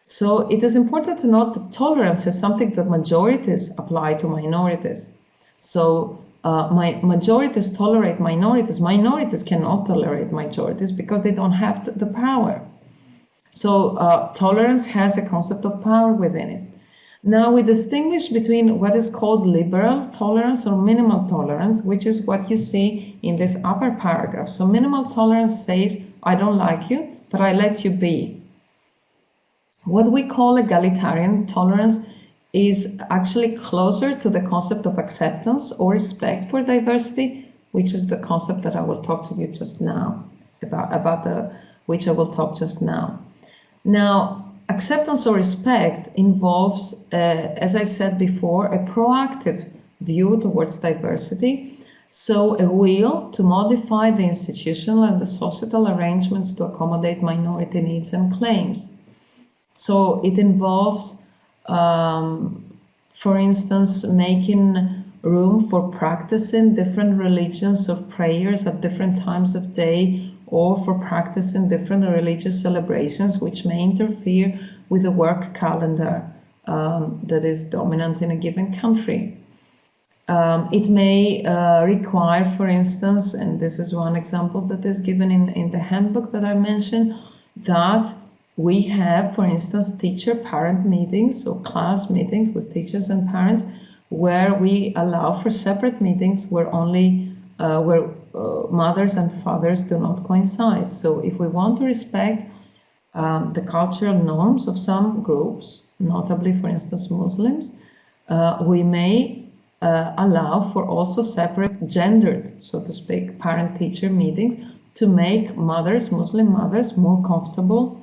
So it is important to note that tolerance is something that majorities apply to minorities. So majorities tolerate minorities. Minorities cannot tolerate majorities because they don't have the power. So tolerance has a concept of power within it. Now we distinguish between what is called liberal tolerance or minimal tolerance, which is what you see in this upper paragraph. So minimal tolerance says, I don't like you, but I let you be. What we call egalitarian tolerance is actually closer to the concept of acceptance or respect for diversity, which is the concept that I will talk to you just now, which I will talk just now. Now, acceptance or respect involves, as I said before, a proactive view towards diversity, so a will to modify the institutional and the societal arrangements to accommodate minority needs and claims. So it involves for instance, making room for practicing different religions or prayers at different times of day, or for practicing different religious celebrations which may interfere with the work calendar that is dominant in a given country. It may require, for instance, and this is one example that is given in the handbook that I mentioned, that we have, for instance, teacher-parent meetings or class meetings with teachers and parents, where we allow for separate meetings where mothers and fathers do not coincide. So if we want to respect the cultural norms of some groups, notably, for instance, Muslims, we may allow for also separate gendered, so to speak, parent-teacher meetings to make mothers, Muslim mothers, more comfortable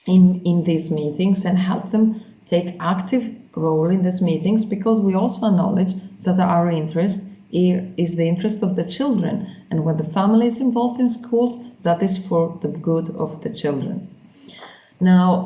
in these meetings and help them take active role in these meetings, because we also acknowledge that our interest is the interest of the children, and when the family is involved in schools, that is for the good of the children. Now,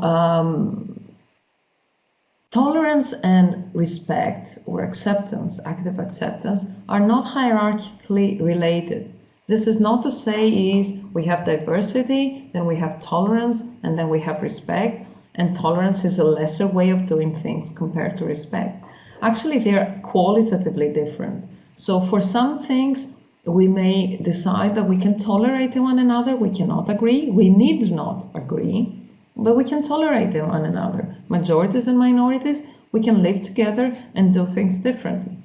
tolerance and respect or acceptance, active acceptance, are not hierarchically related. This is not to say we have diversity, then we have tolerance, and then we have respect, and tolerance is a lesser way of doing things compared to respect. Actually, they are qualitatively different. So for some things, we may decide that we can tolerate one another. We cannot agree. We need not agree, but we can tolerate one another. Majorities and minorities, we can live together and do things differently.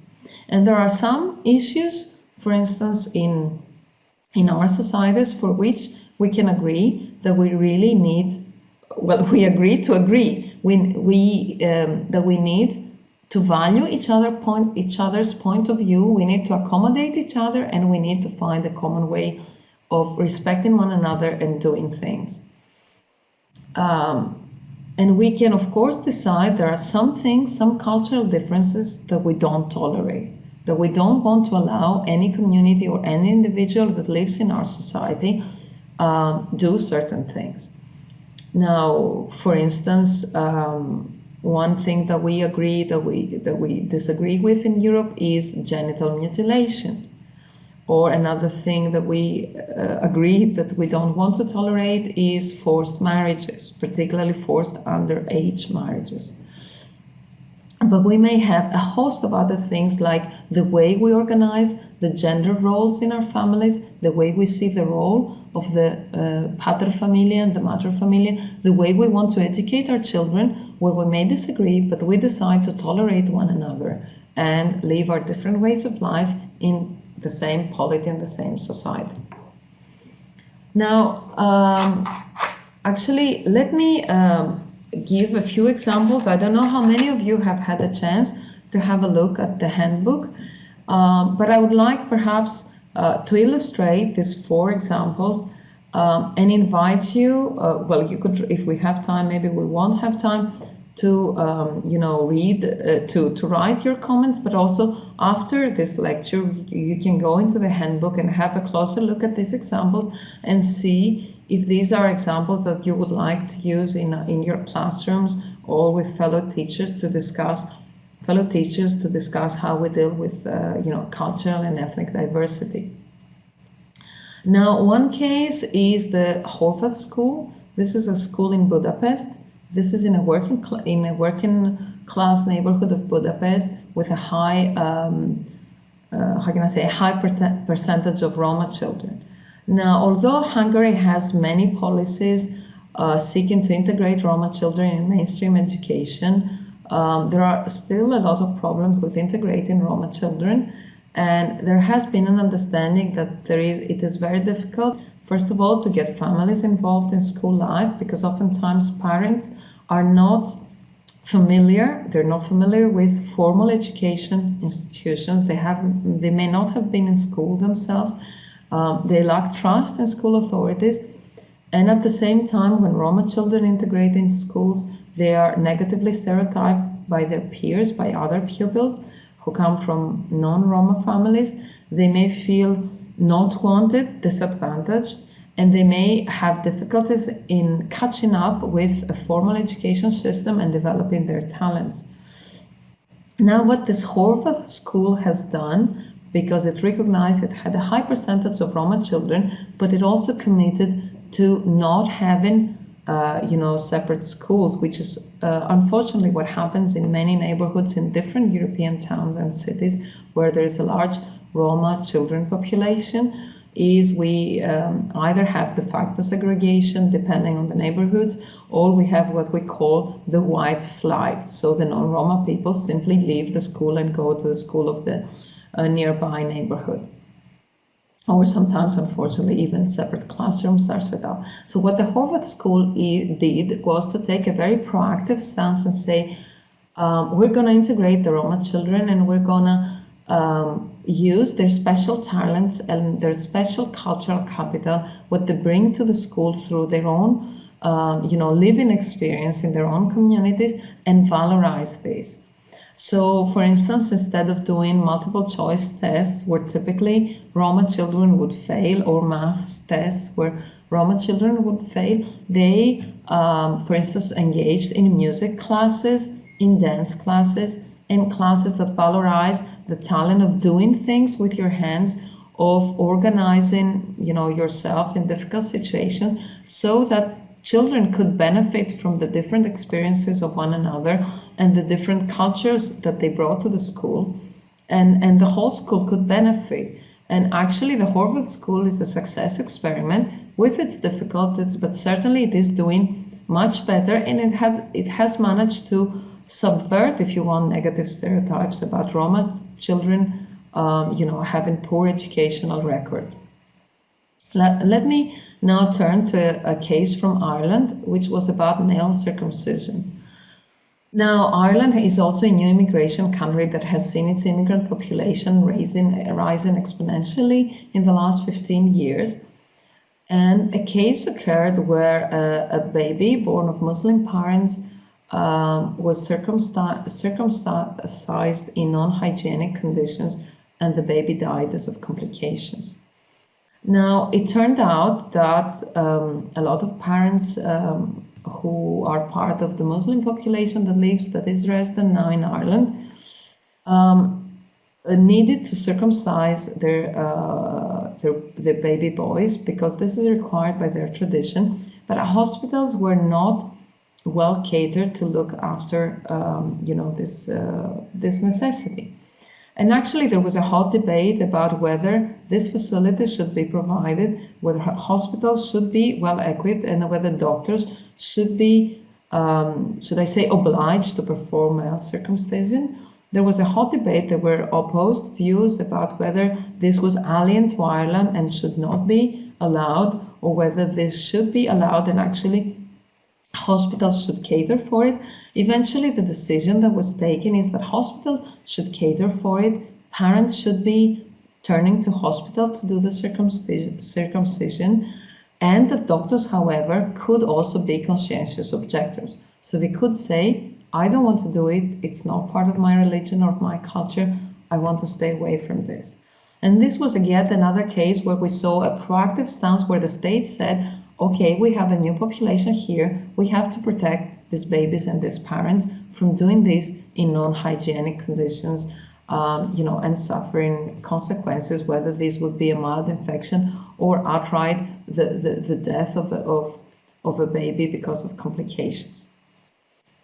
And there are some issues, for instance, in our societies, for which we can agree that we really need, we agree to agree. That we need to value each other's point of view. We need to accommodate each other, and we need to find a common way of respecting one another and doing things. And we can, of course, decide there are some things, some cultural differences that we don't tolerate, that we don't want to allow any community or any individual that lives in our society do certain things. Now, for instance, one thing that we agree that we disagree with in Europe is genital mutilation. Or another thing that we agree that we don't want to tolerate is forced marriages, particularly forced underage marriages. But we may have a host of other things like the way we organize the gender roles in our families, the way we see the role of the paterfamilia and the materfamilia, the way we want to educate our children, where we may disagree, but we decide to tolerate one another and live our different ways of life in the same polity and the same society. Now, actually, let me give a few examples. I don't know how many of you have had a chance to have a look at the handbook, but I would like perhaps to illustrate these 4 examples and invite you, well, you could, if we have time, maybe we won't have time, to read, to write your comments, but also after this lecture, you can go into the handbook and have a closer look at these examples and see if these are examples that you would like to use in your classrooms or with fellow teachers to discuss how we deal with cultural and ethnic diversity. Now, one case is the Horvath School. This is a school in Budapest. This is in a working class neighborhood of Budapest with a high, percentage of Roma children. Now, although Hungary has many policies seeking to integrate Roma children in mainstream education, there are still a lot of problems with integrating Roma children, and there has been an understanding that it is very difficult, first of all, to get families involved in school life, because oftentimes parents are not familiar with formal education institutions. They may not have been in school themselves. They lack trust in school authorities, and at the same time, when Roma children integrate in schools, they are negatively stereotyped by their peers, by other pupils who come from non-Roma families. They may feel not wanted, disadvantaged, and they may have difficulties in catching up with a formal education system and developing their talents. Now, what this Horvath school has done, because it recognized it had a high percentage of Roma children, but it also committed to not having separate schools, which is unfortunately what happens in many neighborhoods in different European towns and cities where there is a large Roma children population, is we either have de facto segregation depending on the neighborhoods, or we have what we call the white flight. So the non-Roma people simply leave the school and go to the school of the nearby neighborhood. Or sometimes, unfortunately, even separate classrooms are set up. So what the Horvath school did was to take a very proactive stance and say, we're going to integrate the Roma children, and we're going to use their special talents and their special cultural capital, what they bring to the school through their own, living experience in their own communities, and valorize this. So, for instance, instead of doing multiple choice tests where typically Roma children would fail, or maths tests where Roma children would fail, they, for instance, engaged in music classes, in dance classes, in classes that valorize the talent of doing things with your hands, of organizing, yourself in difficult situations, so that children could benefit from the different experiences of one another and the different cultures that they brought to the school, and the whole school could benefit. And actually, the Horvath school is a success experiment with its difficulties, but certainly it is doing much better, and it has managed to subvert, if you want, negative stereotypes about Roma children, having poor educational record. Let me now turn to a case from Ireland, which was about male circumcision. Now, Ireland is also a new immigration country that has seen its immigrant population rising exponentially in the last 15 years. And a case occurred where a baby born of Muslim parents was circumcised in non-hygienic conditions, and the baby died as of complications. Now, it turned out that a lot of parents who are part of the Muslim population that is resident now in Ireland needed to circumcise their baby boys, because this is required by their tradition, but hospitals were not well catered to look after this necessity. And actually there was a hot debate about whether this facility should be provided, whether hospitals should be well equipped, and whether doctors should be, should I say, obliged to perform male circumcision. There was a hot debate. There were opposed views about whether this was alien to Ireland and should not be allowed, or whether this should be allowed and actually hospitals should cater for it. Eventually, the decision that was taken is that hospitals should cater for it. Parents should be turning to hospital to do the circumcision, and the doctors, however, could also be conscientious objectors. So they could say, I don't want to do it, it's not part of my religion or my culture, I want to stay away from this. And this was yet another case where we saw a proactive stance where the state said, okay, we have a new population here, we have to protect these babies and these parents from doing this in non-hygienic conditions, and suffering consequences, whether this would be a mild infection or outright the death of a baby because of complications.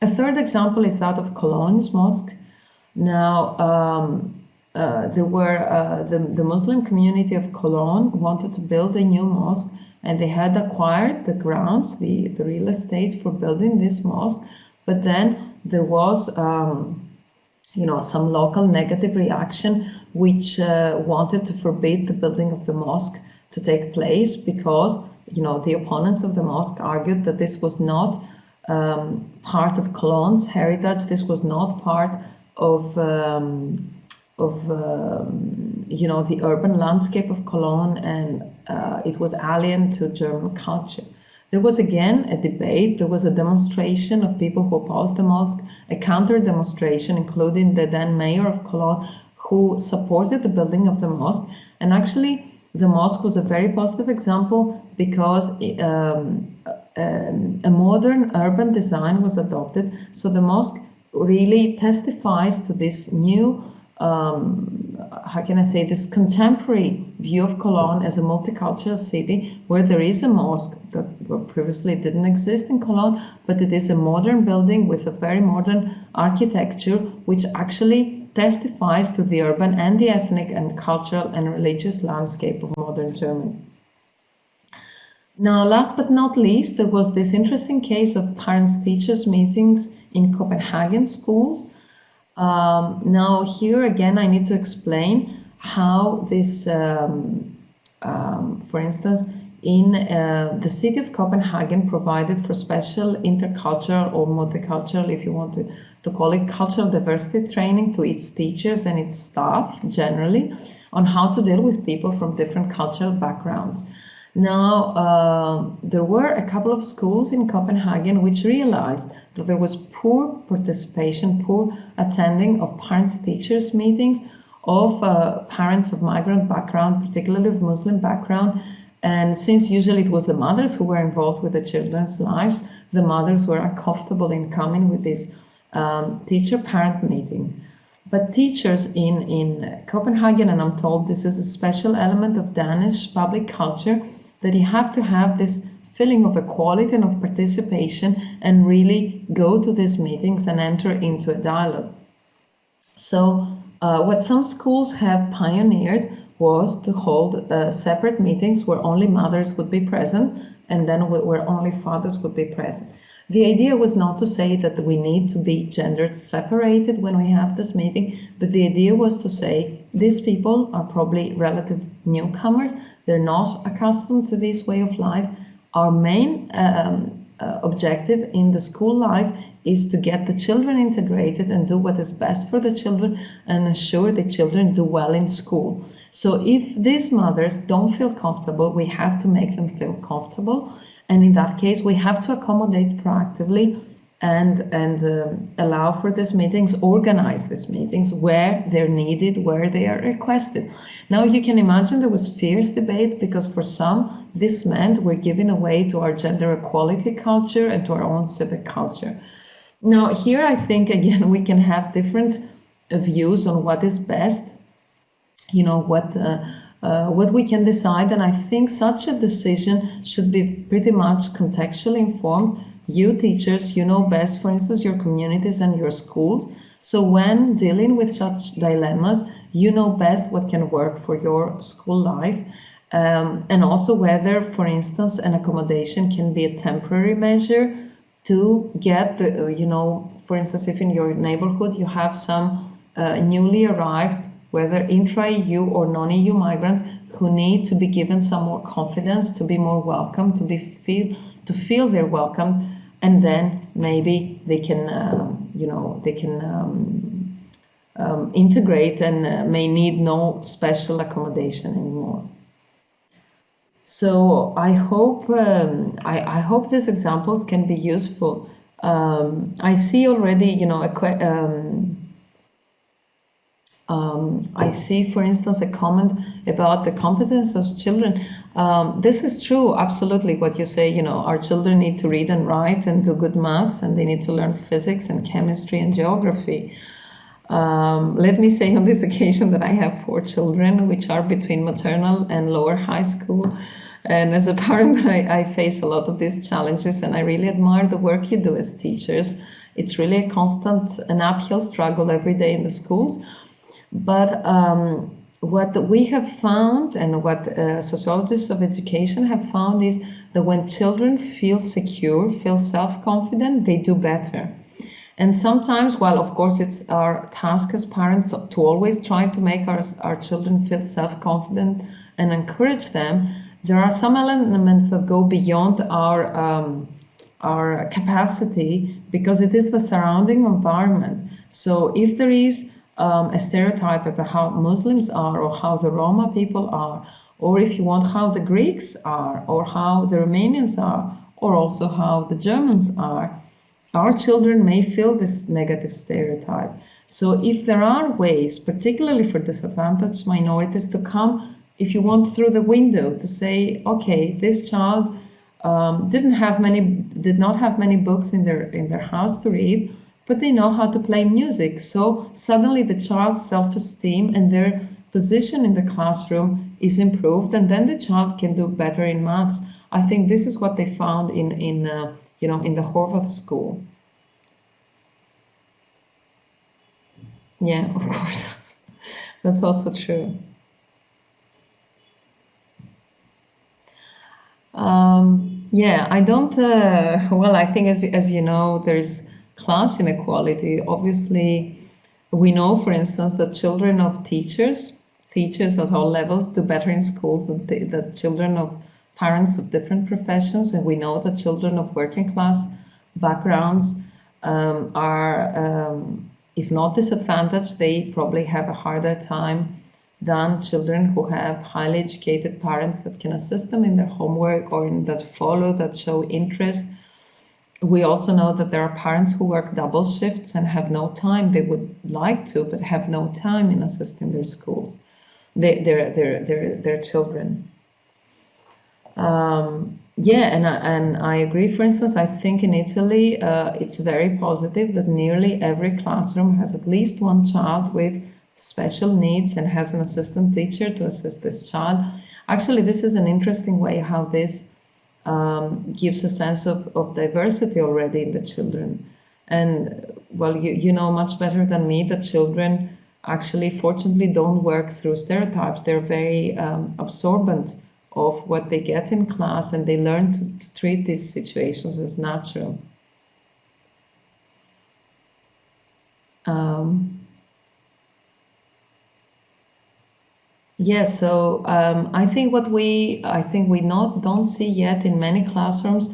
A third example is that of Cologne's mosque. Now, there were the Muslim community of Cologne wanted to build a new mosque, and they had acquired the grounds, the real estate for building this mosque, but then there was some local negative reaction which wanted to forbid the building of the mosque to take place, because the opponents of the mosque argued that this was not part of Cologne's heritage, this was not part of the urban landscape of Cologne, and it was alien to German culture. There was again a debate, there was a demonstration of people who opposed the mosque, a counter demonstration, including the then mayor of Cologne, who supported the building of the mosque. And actually, the mosque was a very positive example because a modern urban design was adopted. So the mosque really testifies to this new, this contemporary view of Cologne as a multicultural city, where there is a mosque that previously didn't exist in Cologne, but it is a modern building with a very modern architecture, which actually testifies to the urban and the ethnic and cultural and religious landscape of modern Germany. Now, last but not least, there was this interesting case of parents-teachers meetings in Copenhagen schools. Now, here again, I need to explain how this, for instance, in the city of Copenhagen provided for special intercultural or multicultural, if you want to call it, cultural diversity training to its teachers and its staff generally on how to deal with people from different cultural backgrounds. Now, there were a couple of schools in Copenhagen which realized that there was poor participation, poor attending of parents-teachers meetings of parents of migrant background, particularly of Muslim background. And since usually it was the mothers who were involved with the children's lives, the mothers were uncomfortable in coming with this teacher-parent meeting. But teachers in Copenhagen, and I'm told this is a special element of Danish public culture, that you have to have this feeling of equality and of participation and really go to these meetings and enter into a dialogue. So what some schools have pioneered was to hold separate meetings where only mothers would be present and then where only fathers would be present. The idea was not to say that we need to be gender separated when we have this meeting, but the idea was to say these people are probably relative newcomers, they're not accustomed to this way of life. Our main objective in the school life is to get the children integrated and do what is best for the children and ensure the children do well in school. So if these mothers don't feel comfortable, we have to make them feel comfortable. And in that case, we have to accommodate proactively and allow for these meetings, organize these meetings where they're needed, where they are requested. Now you can imagine there was fierce debate because for some, this meant we're giving away to our gender equality culture and to our own civic culture. Now here I think again we can have different views on what is best, you know, what we can decide, and I think such a decision should be pretty much contextually informed. You teachers, you know best, for instance, your communities and your schools. So when dealing with such dilemmas, you know best what can work for your school life. And also whether, for instance, an accommodation can be a temporary measure to get the, you know, for instance, if in your neighborhood you have some newly arrived, whether intra-EU or non-EU migrants who need to be given some more confidence, to be more welcome, to feel they're welcome, and then maybe they can, you know, they can integrate and may need no special accommodation anymore. So I hope I hope these examples can be useful. I see already, you know, I see, for instance, a comment about the competence of children. This is true, absolutely, what you say, you know, our children need to read and write and do good maths, and they need to learn physics and chemistry and geography. Let me say on this occasion that I have 4 children, which are between maternal and lower high school. And as a parent, I face a lot of these challenges, and I really admire the work you do as teachers. It's really a constant, an uphill struggle every day in the schools. But what we have found, and what sociologists of education have found, is that when children feel secure, feel self-confident, they do better. And sometimes, while of course it's our task as parents to always try to make our children feel self-confident and encourage them, there are some elements that go beyond our capacity, because it is the surrounding environment. So if there is a stereotype about how Muslims are, or how the Roma people are, or if you want, how the Greeks are, or how the Romanians are, or also how the Germans are, our children may feel this negative stereotype. So if there are ways, particularly for disadvantaged minorities, to come, if you want, through the window, to say, okay, this child did not have many books in their house to read, but they know how to play music. So suddenly the child's self-esteem and their position in the classroom is improved, and then the child can do better in maths. I think this is what they found in the Horvath school. Yeah, of course. That's also true. Yeah, I don't, well, I think as you know, there's class inequality. Obviously, we know, for instance, that children of teachers at all levels do better in schools than the children of parents of different professions, and we know that children of working class backgrounds are, if not disadvantaged, they probably have a harder time than children who have highly educated parents that can assist them in their homework, or that show interest. We also know that there are parents who work double shifts and have no time. They would like to, but have no time in assisting their schools, their children. Yeah, and I agree. For instance, I think in Italy, it's very positive that nearly every classroom has at least one child with special needs and has an assistant teacher to assist this child. Actually, this is an interesting way how this gives a sense of diversity already in the children. And well, you know much better than me that children actually, fortunately, don't work through stereotypes. They're very absorbent of what they get in class, and they learn to treat these situations as natural. Yes, so I think what we don't see yet in many classrooms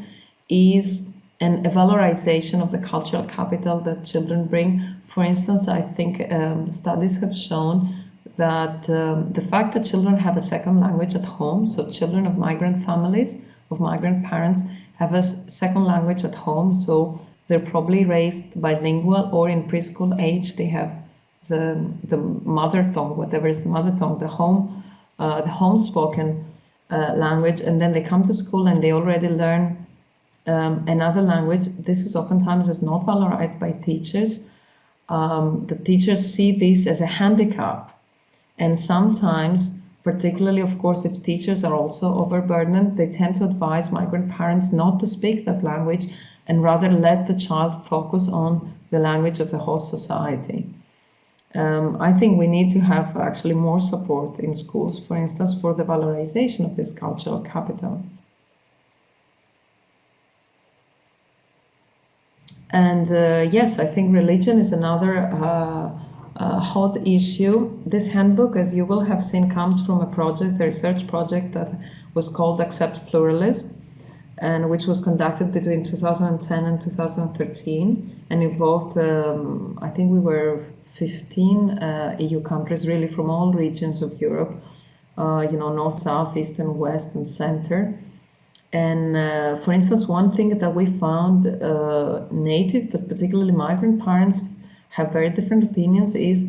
is and a valorization of the cultural capital that children bring. For instance, I think studies have shown that the fact that children have a second language at home, so children of migrant families, of migrant parents, have a second language at home, so they're probably raised bilingual, or in preschool age they have the mother tongue, whatever is the mother tongue, the home spoken language, and then they come to school and they already learn another language. This is oftentimes not valorized by teachers. The teachers see this as a handicap, and sometimes, particularly of course if teachers are also overburdened, they tend to advise migrant parents not to speak that language and rather let the child focus on the language of the host society. I think we need to have actually more support in schools, for instance, for the valorization of this cultural capital. And yes, I think religion is another hot issue. This handbook, as you will have seen, comes from a project, a research project that was called Accept Pluralism, and which was conducted between 2010 and 2013, and involved, I think we were 15 EU countries, really from all regions of Europe, north, south, east, and west, and center. And for instance, one thing that we found, native but particularly migrant parents have very different opinions, is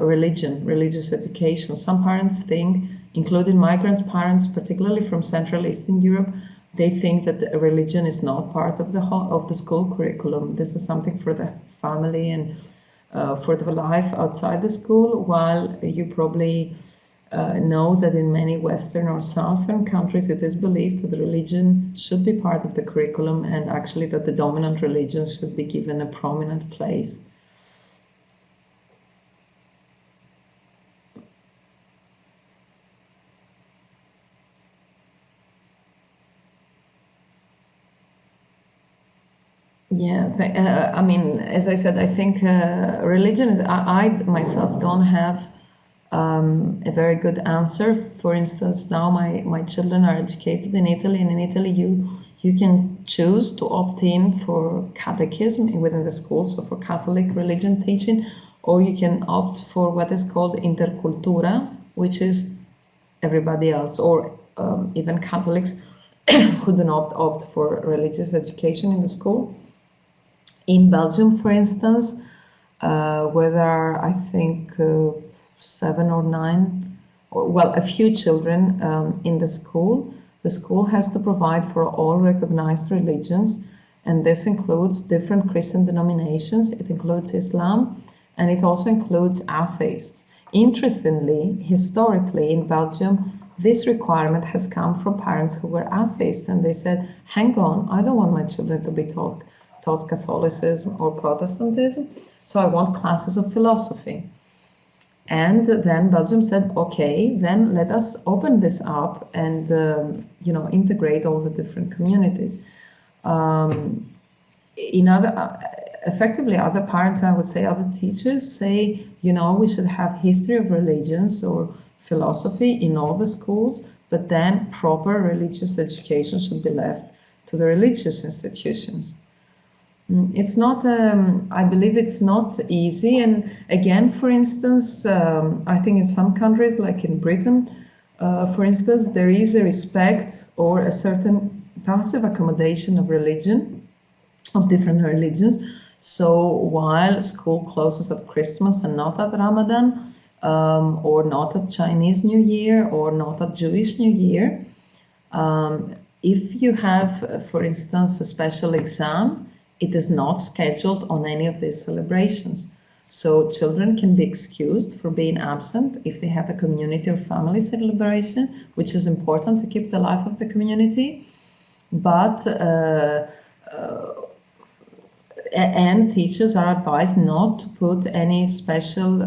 religious education. Some parents think, including migrant parents, particularly from Central Eastern Europe, they think that religion is not part of the school curriculum. This is something for the family and for the life outside the school, while you probably know that in many Western or Southern countries it is believed that religion should be part of the curriculum, and actually that the dominant religion should be given a prominent place. Yeah, I mean, as I said, I think religion is, I myself don't have a very good answer. For instance, now my children are educated in Italy, and in Italy you can choose to opt in for catechism within the school, so for Catholic religion teaching, or you can opt for what is called intercultura, which is everybody else, or even Catholics who do not opt for religious education in the school. In Belgium, for instance, where there are, I think, 7 or 9, or well, a few children in the school has to provide for all recognized religions, and this includes different Christian denominations, it includes Islam, and it also includes atheists. Interestingly, historically in Belgium, this requirement has come from parents who were atheists, and they said, hang on, I don't want my children to be taught Catholicism or Protestantism, so I want classes of philosophy. And then Belgium said, okay, then let us open this up and integrate all the different communities. Effectively, other parents, I would say, other teachers say, we should have history of religions or philosophy in all the schools, but then proper religious education should be left to the religious institutions. It's not, I believe it's not easy. And again, for instance, I think in some countries, like in Britain, for instance, there is a respect or a certain passive accommodation of religion, of different religions. So while school closes at Christmas and not at Ramadan, or not at Chinese New Year, or not at Jewish New Year, if you have, for instance, a special exam, it is not scheduled on any of these celebrations. So children can be excused for being absent if they have a community or family celebration, which is important to keep the life of the community. But and teachers are advised not to put any special,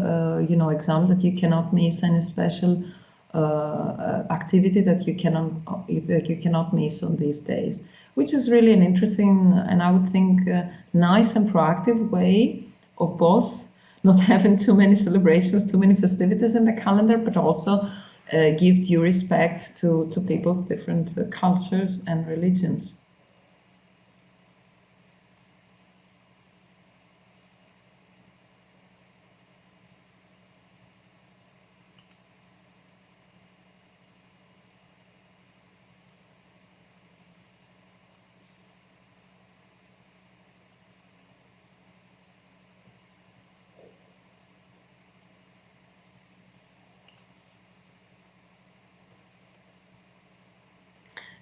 exam that you cannot miss, any special activity that you cannot miss on these days, which is really an interesting and I would think nice and proactive way of both not having too many celebrations, too many festivities in the calendar, but also give due respect to people's different cultures and religions.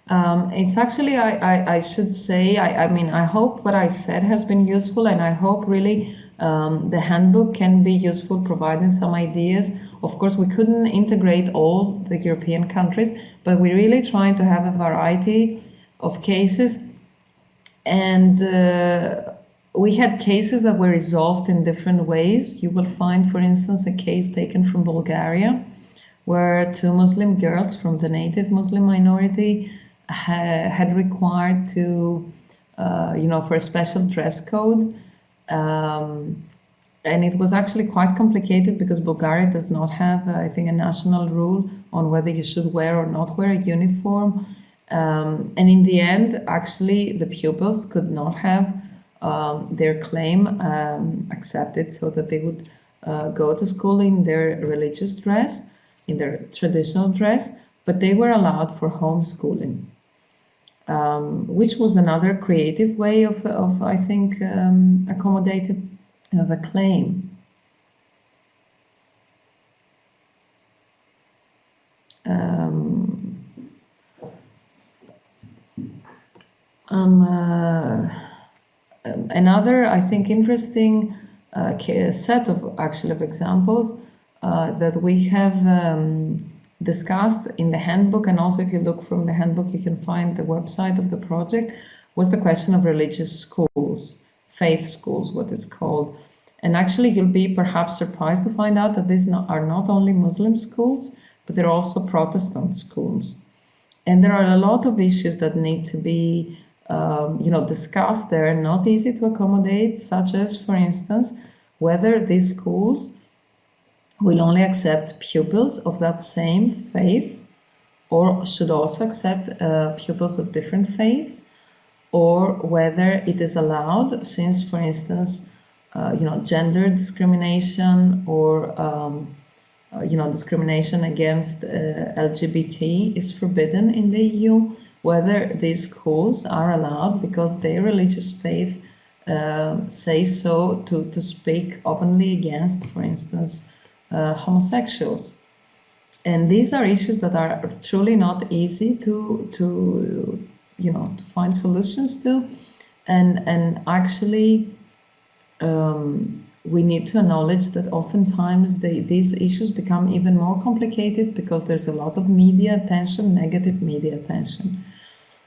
It's actually, I should say, I mean, I hope what I said has been useful, and I hope really the handbook can be useful, providing some ideas. Of course, we couldn't integrate all the European countries, but we're really trying to have a variety of cases. And we had cases that were resolved in different ways. You will find, for instance, a case taken from Bulgaria, where two Muslim girls from the native Muslim minority had required to, for a special dress code. And it was actually quite complicated because Bulgaria does not have, I think, a national rule on whether you should wear or not wear a uniform. And in the end, actually, the pupils could not have their claim accepted, so that they would go to school in their religious dress, in their traditional dress, but they were allowed for homeschooling, which was another creative way of I think, accommodating the claim. Another, I think, interesting set of examples that we have discussed in the handbook, and also if you look from the handbook, you can find the website of the project, was the question of religious schools, faith schools, what is called. And actually, you'll be perhaps surprised to find out that these are not only Muslim schools, but they're also Protestant schools. And there are a lot of issues that need to be discussed. They're not easy to accommodate, such as, for instance, whether these schools will only accept pupils of that same faith, or should also accept pupils of different faiths, or whether it is allowed, since, for instance, gender discrimination or discrimination against LGBT is forbidden in the EU, whether these schools are allowed, because their religious faith say so, to speak openly against, for instance, homosexuals. And these are issues that are truly not easy to find solutions to, and actually we need to acknowledge that oftentimes these issues become even more complicated because there's a lot of media attention, negative media attention.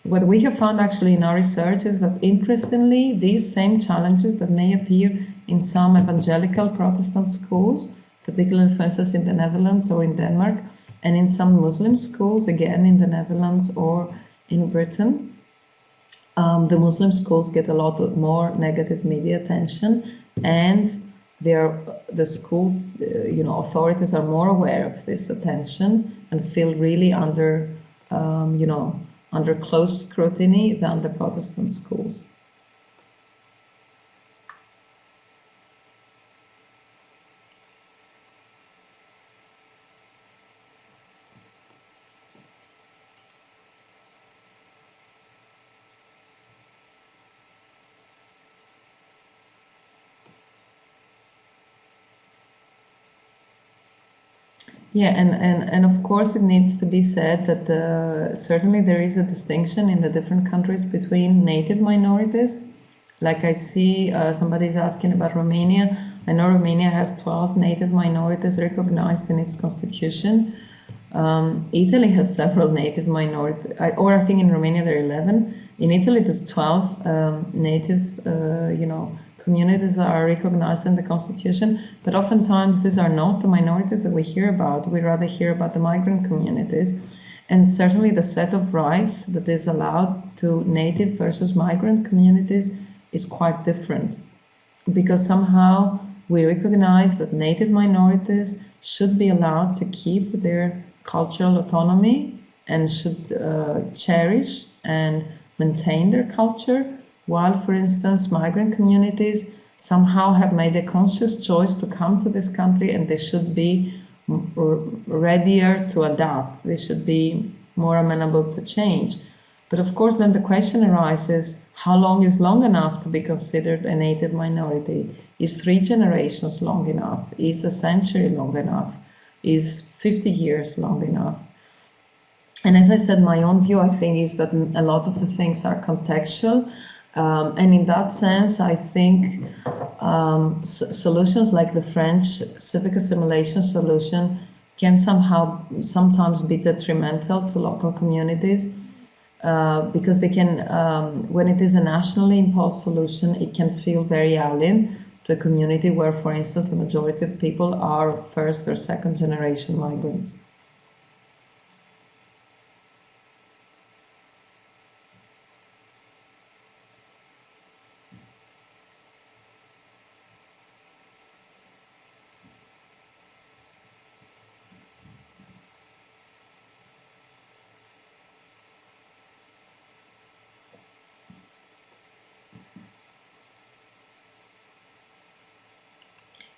What we have found actually in our research is that, interestingly, these same challenges that may appear in some evangelical Protestant schools, particularly, for instance, in the Netherlands or in Denmark, and in some Muslim schools, again in the Netherlands or in Britain, the Muslim schools get a lot more negative media attention, and the school authorities are more aware of this attention and feel really under close scrutiny than the Protestant schools. Yeah, and of course it needs to be said that certainly there is a distinction in the different countries between native minorities. Like I see somebody's asking about Romania. I know Romania has 12 native minorities recognized in its constitution. Italy has several native minorities, or I think in Romania there are 11. In Italy there's 12 native, communities that are recognized in the constitution, but oftentimes these are not the minorities that we hear about. We rather hear about the migrant communities, and certainly the set of rights that is allowed to native versus migrant communities is quite different, because somehow we recognize that native minorities should be allowed to keep their cultural autonomy and should cherish and maintain their culture, while, for instance, migrant communities somehow have made a conscious choice to come to this country, and they should be readier to adapt. They should be more amenable to change. But of course, then the question arises, how long is long enough to be considered a native minority? Is 3 generations long enough? Is a century long enough? Is 50 years long enough? And as I said, my own view, I think, is that a lot of the things are contextual. And in that sense, I think solutions like the French civic assimilation solution can sometimes be detrimental to local communities, because they can, when it is a nationally imposed solution, it can feel very alien to a community where, for instance, the majority of people are first or second generation migrants.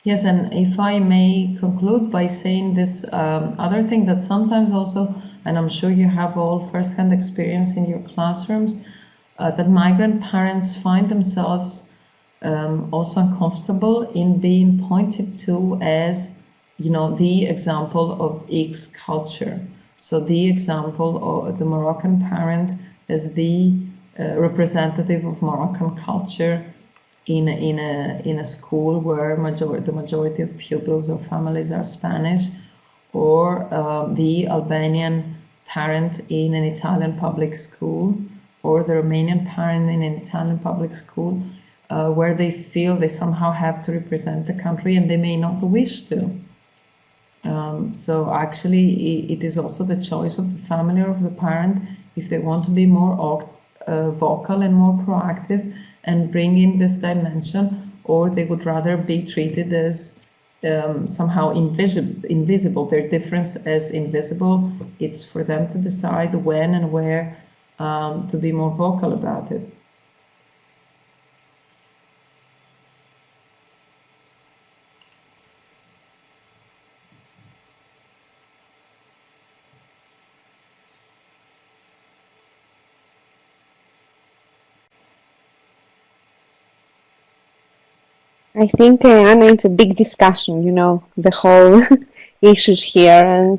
Yes, and if I may conclude by saying this other thing that sometimes also, and I'm sure you have all firsthand experience in your classrooms, that migrant parents find themselves also uncomfortable in being pointed to as, the example of X culture. So the example of the Moroccan parent as the representative of Moroccan culture in a school where the majority of pupils or families are Spanish, or the Albanian parent in an Italian public school, or the Romanian parent in an Italian public school, where they feel they somehow have to represent the country and they may not wish to. So actually, it is also the choice of the family or of the parent if they want to be more vocal and more proactive and bring in this dimension, or they would rather be treated as somehow invisible, their difference as invisible. It's for them to decide when and where to be more vocal about it. I think, Anna, it's a big discussion, the whole issues here. And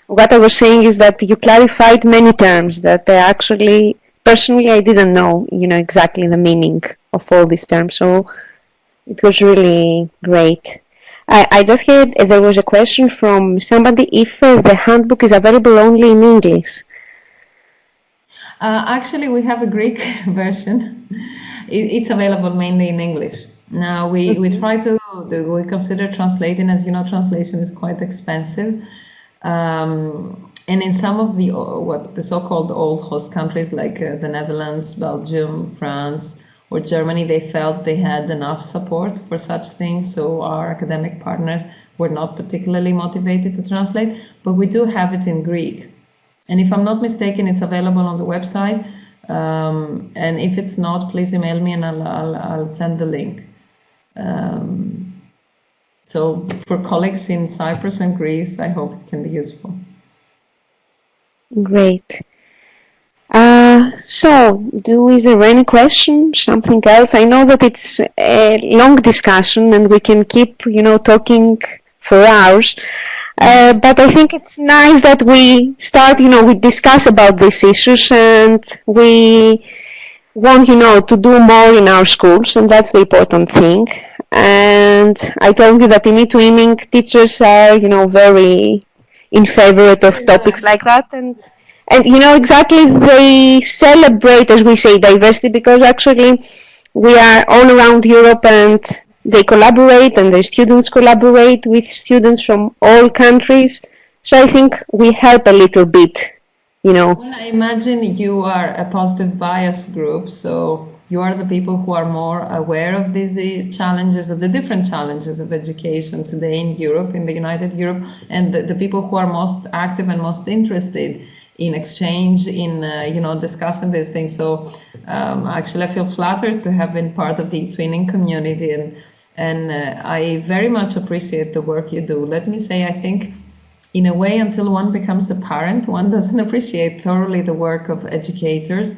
what I was saying is that you clarified many terms that actually, personally, I didn't know, exactly the meaning of all these terms. So it was really great. I just heard there was a question from somebody if the handbook is available only in English. Actually, we have a Greek version. It's available mainly in English. Now we try we consider translating, as you know, translation is quite expensive. And in some of the so-called old host countries like the Netherlands, Belgium, France, or Germany, they felt they had enough support for such things. So our academic partners were not particularly motivated to translate, but we do have it in Greek. And if I'm not mistaken, it's available on the website. And if it's not, please email me and I'll send the link. So for colleagues in Cyprus and Greece, I hope it can be useful. Great. So, is there any question? Something else? I know that it's a long discussion and we can keep, talking for hours. But I think it's nice that we start, we discuss about these issues and we want, to do more in our schools, and that's the important thing. And I told you that in eTwinning, teachers are, very in favor of topics like that. And exactly, they celebrate, as we say, diversity, because actually we are all around Europe and they collaborate and the students collaborate with students from all countries. So I think we help a little bit, Well, I imagine you are a positive bias group, so you are the people who are more aware of these challenges, of the different challenges of education today in Europe, in the United Europe, and the people who are most active and most interested in exchange, in discussing these things. So actually, I feel flattered to have been part of the eTwinning community, and I very much appreciate the work you do. Let me say, I think, in a way, until one becomes a parent, one doesn't appreciate thoroughly the work of educators,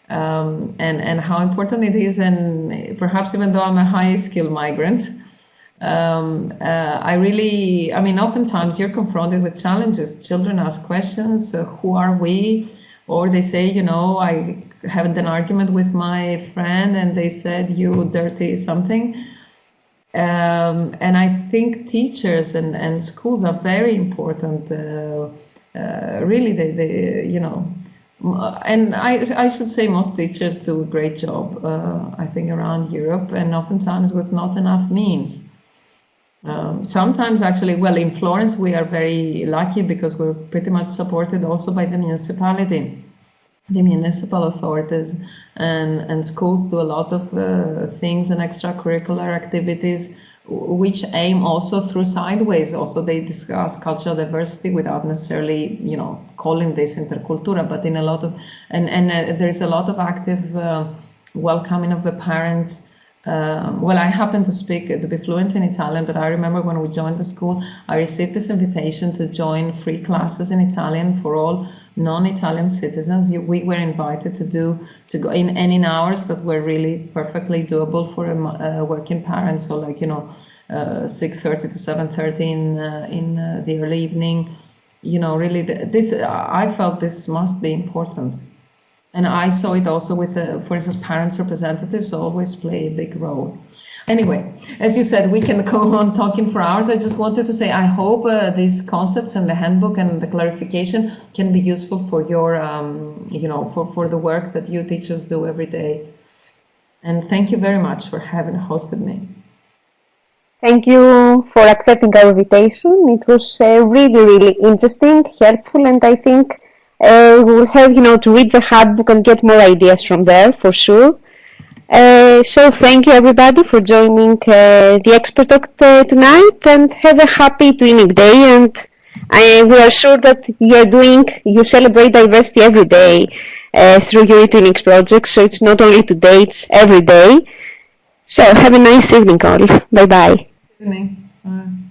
and how important it is. And perhaps even though I'm a high-skilled migrant, I mean, oftentimes you're confronted with challenges. Children ask questions, who are we? Or they say, you know, I had an argument with my friend and they said, you dirty something. And I think teachers and schools are very important. Really, they, you know, and I should say most teachers do a great job, I think, around Europe, and oftentimes with not enough means. Sometimes actually, well, in Florence, we are very lucky because we're pretty much supported also by the municipality. The municipal authorities and schools do a lot of things and extracurricular activities which aim also through sideways. Also, they discuss cultural diversity without necessarily, you know, calling this intercultura, but in a lot of, and there is a lot of active welcoming of the parents. Well, I happen to be fluent in Italian, but I remember when we joined the school, I received this invitation to join free classes in Italian for all non-Italian citizens. We were invited to go in hours that were really perfectly doable for a working parent. So, like, you know, 6:30 to 7:30 in the early evening. You know, really, I felt this must be important. And I saw it also with, for instance, parents' representatives always play a big role. Anyway, as you said, we can go on talking for hours. I just wanted to say I hope these concepts and the handbook and the clarification can be useful for your, you know, for the work that you teachers do every day. And thank you very much for having hosted me. Thank you for accepting our invitation. It was really, really interesting, helpful, and I think we will have, you know, to read the handbook and get more ideas from there for sure. So thank you everybody for joining the Expert Talk tonight, and have a happy eTwinning day. And we are sure that you celebrate diversity every day through your eTwinning projects. So it's not only today, it's every day. So have a nice evening all. Bye bye. Good evening.